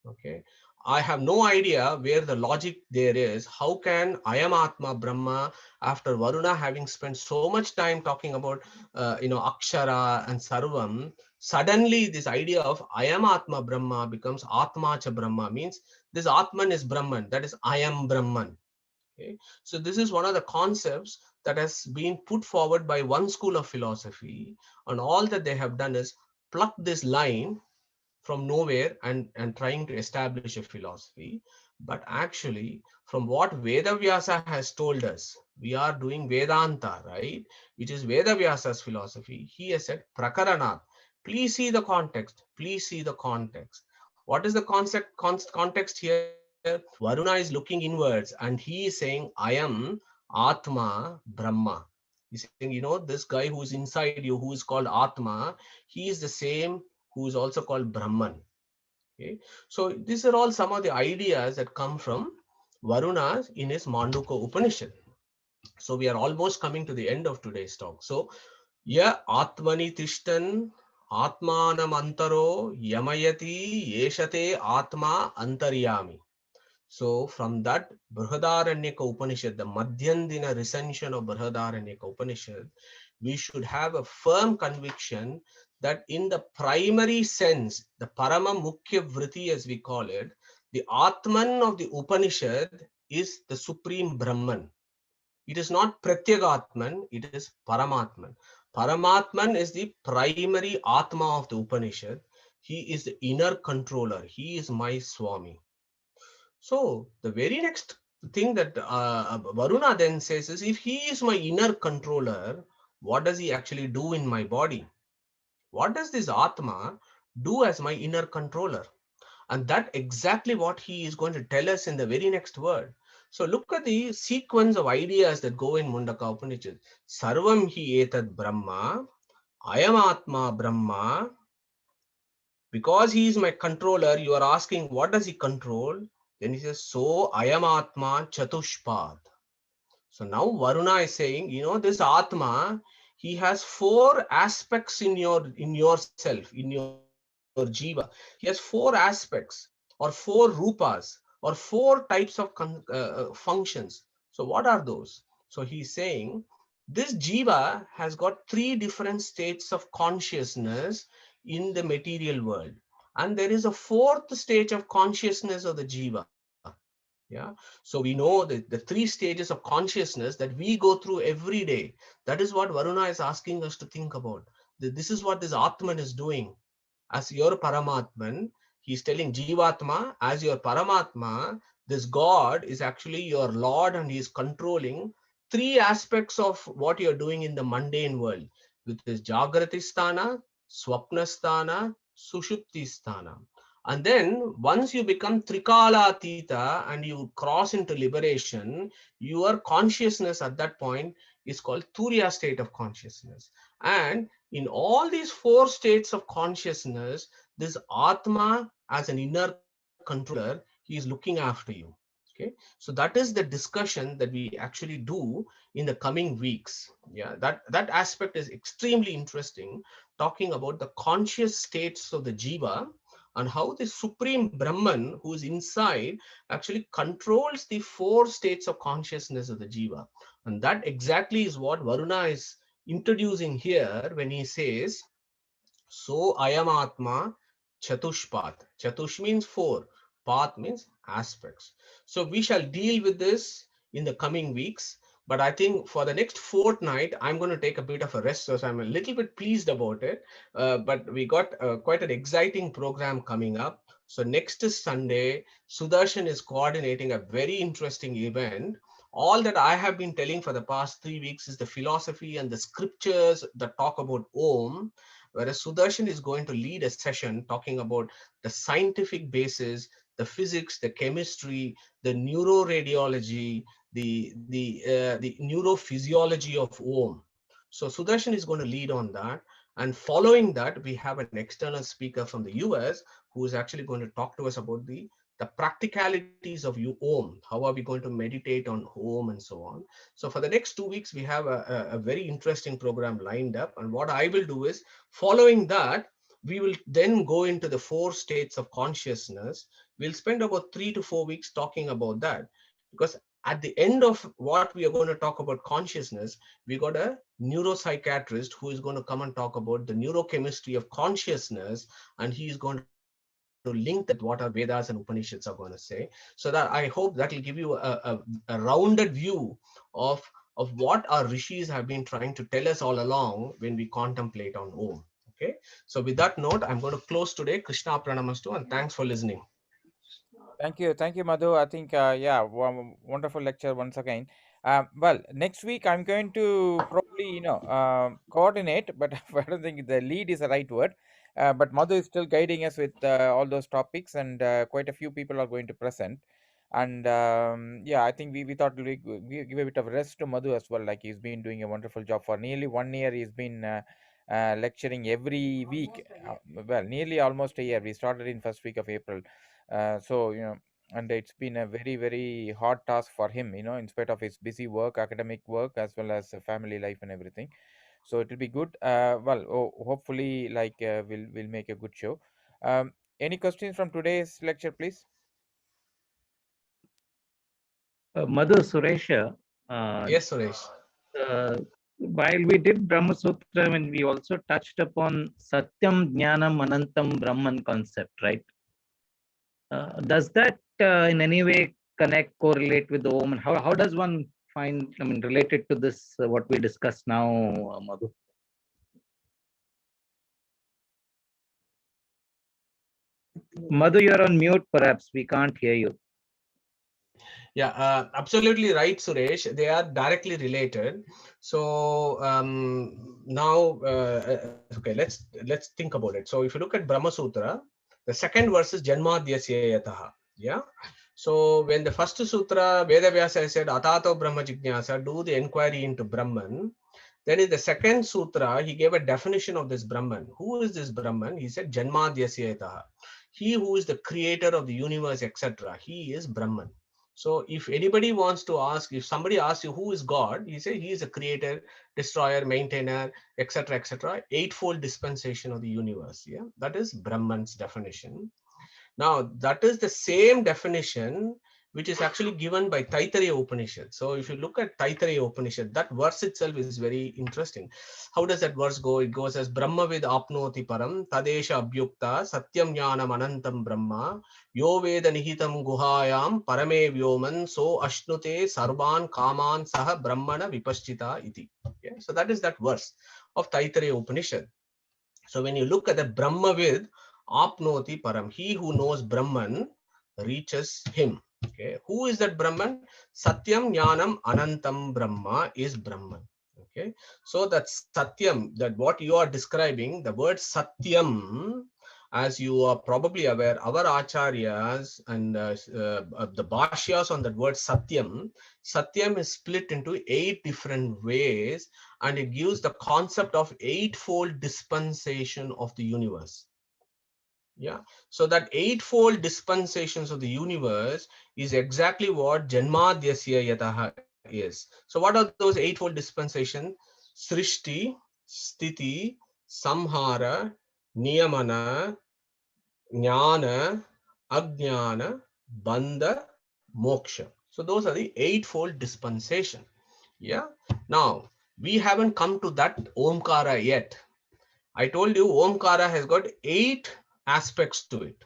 Okay, I have no idea where the logic there is. How can I am Atma Brahma, after Varuna having spent so much time talking about Akshara and Sarvam, suddenly this idea of I am Atma Brahma becomes Atma cha Brahma, means this Atman is Brahman, that is I am Brahman. Okay, so this is one of the concepts that has been put forward by one school of philosophy, and all that they have done is pluck this line from nowhere and trying to establish a philosophy. But actually, from what Vedavyasa has told us, we are doing Vedanta, right? Which is Vedavyasa's philosophy. He has said, Prakaranat. Please see the context. Please see the context. What is the context here? Varuna is looking inwards and he is saying, I am Atma Brahma. He's saying, this guy who is inside you, who is called Atma, he is the same who is also called Brahman. Okay, so these are all some of the ideas that come from Varuna in his Manduka Upanishad. So we are almost coming to the end of today's talk. So, ya Atmani Tishtan Atmanam Antaro Yamayati Yeshate Atma Antaryami. So from that Brihadaranyaka Upanishad, the Madhyandina recension of Brihadaranyaka Upanishad, we should have a firm conviction that in the primary sense, the Parama Mukhya Vritti as we call it, the Atman of the Upanishad is the Supreme Brahman. It is not Pratyagatman, it is Paramatman. Paramatman is the primary Atma of the Upanishad. He is the inner controller. He is my Swami. So the very next thing that Varuna then says is, if he is my inner controller, what does he actually do in my body? What does this Atma do as my inner controller? And that exactly what he is going to tell us in the very next word. So look at the sequence of ideas that go in Mundaka Upanishad. Sarvam hi etad Brahma, Ayam Atma Brahma. Because he is my controller, you are asking, what does he control? Then he says, so Ayam Atma Chatushpad. So now Varuna is saying, this Atma, he has four aspects in yourself, in your jiva. He has four aspects or four rupas or four types of functions. So what are those? So he's saying this jiva has got three different states of consciousness in the material world. And there is a fourth stage of consciousness of the jiva. Yeah. So we know the three stages of consciousness that we go through every day. That is what Varuna is asking us to think about. This is what this Atman is doing. As your Paramatman, he's telling Jivatma, as your Paramatma, this God is actually your Lord and he is controlling three aspects of what you're doing in the mundane world, which is Jagrati Sthana, Swapna Sthana, Sushupti Sthana. And then once you become Trikala Atita and you cross into liberation, your consciousness at that point is called Turiya state of consciousness. And in all these four states of consciousness, this Atma as an inner controller, he is looking after you. Okay, so that is the discussion that we actually do in the coming weeks. Yeah, that aspect is extremely interesting, talking about the conscious states of the jiva and how the supreme Brahman who is inside actually controls the four states of consciousness of the jiva. And that exactly is what Varuna is introducing here when he says, so ayam atma chatushpat. Chatush means four, path means aspects. So we shall deal with this in the coming weeks. But I think for the next fortnight, I'm going to take a bit of a rest. So I'm a little bit pleased about it. But we got quite an exciting program coming up. So next is Sunday. Sudarshan is coordinating a very interesting event. All that I have been telling for the past 3 weeks is the philosophy and the scriptures that talk about Om, whereas Sudarshan is going to lead a session talking about the scientific basis, the physics, the chemistry, the neuroradiology, the neurophysiology of Om. So Sudarshan is going to lead on that. And following that, we have an external speaker from the US who is actually going to talk to us about the practicalities of Om. How are we going to meditate on Om and so on. So for the next 2 weeks, we have a very interesting program lined up. And what I will do is, following that, we will then go into the 4 states of consciousness. We'll spend about 3 to 4 weeks talking about that, because at the end of what we are going to talk about consciousness, we got a neuropsychiatrist who is going to come and talk about the neurochemistry of consciousness, and he is going to link that with what our Vedas and Upanishads are going to say. So that I hope that will give you a rounded view of what our rishis have been trying to tell us all along when we contemplate on Om. Okay, so with that note, I'm going to close today. Krishna Pranamastu, and thanks for listening. Thank you, Madhu. I think yeah, wonderful lecture once again. Well, next week I'm going to probably coordinate, but I don't think the lead is the right word. But Madhu is still guiding us with all those topics, and quite a few people are going to present. And yeah, I think we thought we give a bit of rest to Madhu as well. Like, he's been doing a wonderful job for nearly 1 year. He's been lecturing every week. Well, nearly almost a year. We started in first week of April. So and it's been a very, very hard task for him, in spite of his busy work, academic work, as well as family life and everything. So it will be good. Well, hopefully, like, we'll make a good show. Any questions from today's lecture, please? Madhu, Suresha, Yes, Suresh. while we did Brahma Sutra, when we also touched upon Satyam, Jnanam, Anantam, Brahman concept, right? Does that in any way connect, correlate with the Om? And how does one find, related to this, what we discussed now, Madhu? Madhu, you're on mute, perhaps. We can't hear you. Yeah, absolutely right, Suresh. They are directly related. So now, okay, let's think about it. So if you look at Brahma Sutra, the second verse is Janmadhyasya Yataha. Yeah. So when the first sutra, Vedavyasa said, Atato Brahma Jignasa, do the inquiry into Brahman. Then in the second sutra, he gave a definition of this Brahman. Who is this Brahman? He said, Janmadhyasya Yataha. He who is the creator of the universe, etc. He is Brahman. So if anybody wants to ask, if somebody asks you who is God, he says he is a creator, destroyer, maintainer, etc., etc. Eightfold dispensation of the universe. Yeah, that is Brahman's definition. Now that is the same definition which is actually given by Taittiriya Upanishad. So if you look at Taittiriya Upanishad, that verse itself is very interesting. How does that verse go? It goes as Brahmavid apnoti param tadesha abhyukta satyam jnanam anantam brahma yo veda nihitam guhayam parame vyoman so ashnute sarvan kaman saha brahmana vipaschita iti. Yeah? So that is that verse of Taittiriya Upanishad. So when you look at the Brahmavid apnoti param, he who knows Brahman reaches him. Okay, who is that Brahman? Satyam Jnanam Anantam Brahma is Brahman. Okay, so that Satyam, that what you are describing, the word Satyam, as you are probably aware, our acharyas and the bhashyas on that word Satyam, Satyam is split into 8 different ways, and it gives the concept of eightfold dispensation of the universe. Yeah, so that eightfold dispensations of the universe is exactly what Janmadhyasya Yataha is. So what are those eightfold dispensations? Srishti, Sthiti, Samhara, Niyamana, Jnana, Ajnana, Bandha, Moksha. So those are the eightfold dispensation. Yeah. Now, We haven't come to that Omkara yet. I told you Omkara has got 8 aspects to it.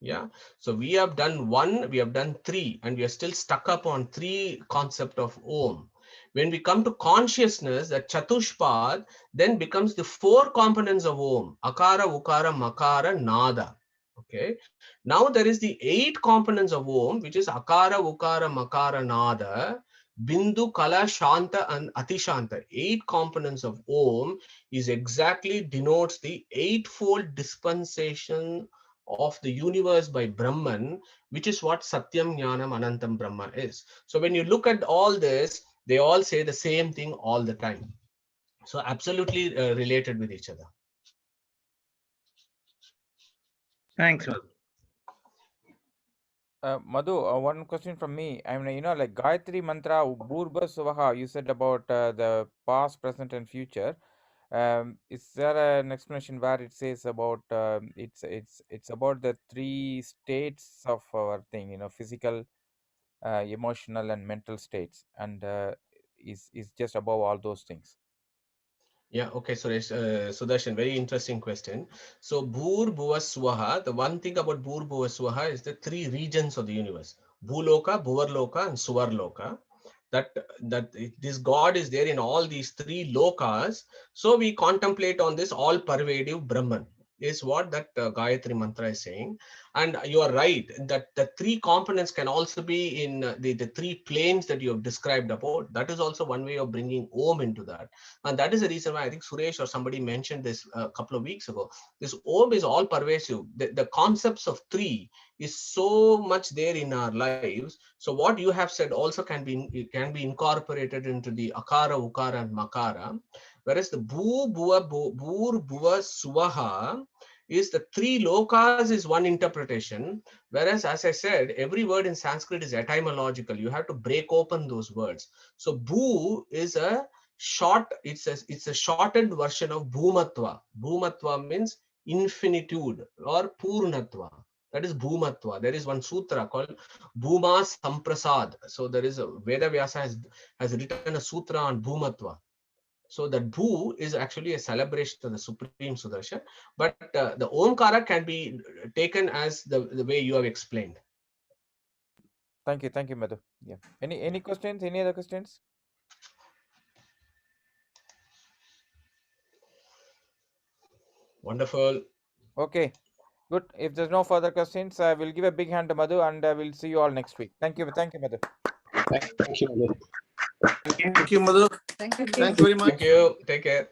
Yeah. So we have done 1, we have done 3, and we are still stuck up on 3 concept of Om. When we come to consciousness, that Chatushpad then becomes the 4 components of Om: Akara, Ukara, Makara, Nada. Okay. Now there is the 8 components of Om, which is Akara, Ukara, Makara, Nada, Bindu, Kala, Shanta, and Atishanta. 8 components of Om is exactly denotes the 8-fold dispensation of the universe by Brahman, which is what Satyam, Jnanam, Anantam Brahma is. So when you look at all this, they all say the same thing all the time. So absolutely related with each other. Thanks, Madhu. Madhu, one question from me. I mean, like Gayatri Mantra, Bhurba Swaha, you said about the past, present, and future. Is there an explanation where it says about it's about the 3 states of our thing, physical, emotional, and mental states, and is just above all those things? Yeah, okay, Suresh, Sudarshan, very interesting question. So Bhur Bhuva Swaha, the one thing about Bhur Bhuva Swaha is the 3 regions of the universe: Bhuloka, Bhuvarloka, and Suvarloka. This God is there in all these 3 lokas. So we contemplate on this all pervasive Brahman is what that Gayatri Mantra is saying. And you are right that the 3 components can also be in the 3 planes that you have described about. That is also one way of bringing Om into that. And that is the reason why I think Suresh or somebody mentioned this a couple of weeks ago. This Om is all pervasive. The concepts of 3 is so much there in our lives. So what you have said also can be incorporated into the Akara, Ukara, and Makara. Whereas the Bhu, Bhuva, Bhur, Bhuva, Swaha is the 3 lokas is one interpretation. Whereas, as I said, every word in Sanskrit is etymological. You have to break open those words. So Bhu is a it's a shortened version of Bhumatva. Bhumatva means infinitude or Purnatva. That is Bhumatva. There is one sutra called Bhuma Samprasad. So there is a Veda Vyasa has written a sutra on Bhumatva. So that Bhu is actually a celebration of the Supreme Sudarshan, but the Omkara can be taken as the way you have explained. Thank you, Madhu. Yeah. Any questions? Any other questions? Wonderful. Okay, good. If there's no further questions, I will give a big hand to Madhu, and we'll see you all next week. Thank you, Madhu. Thank you, Madhu. Thank you. Thank you. Thank you very much. Thank you. Take care.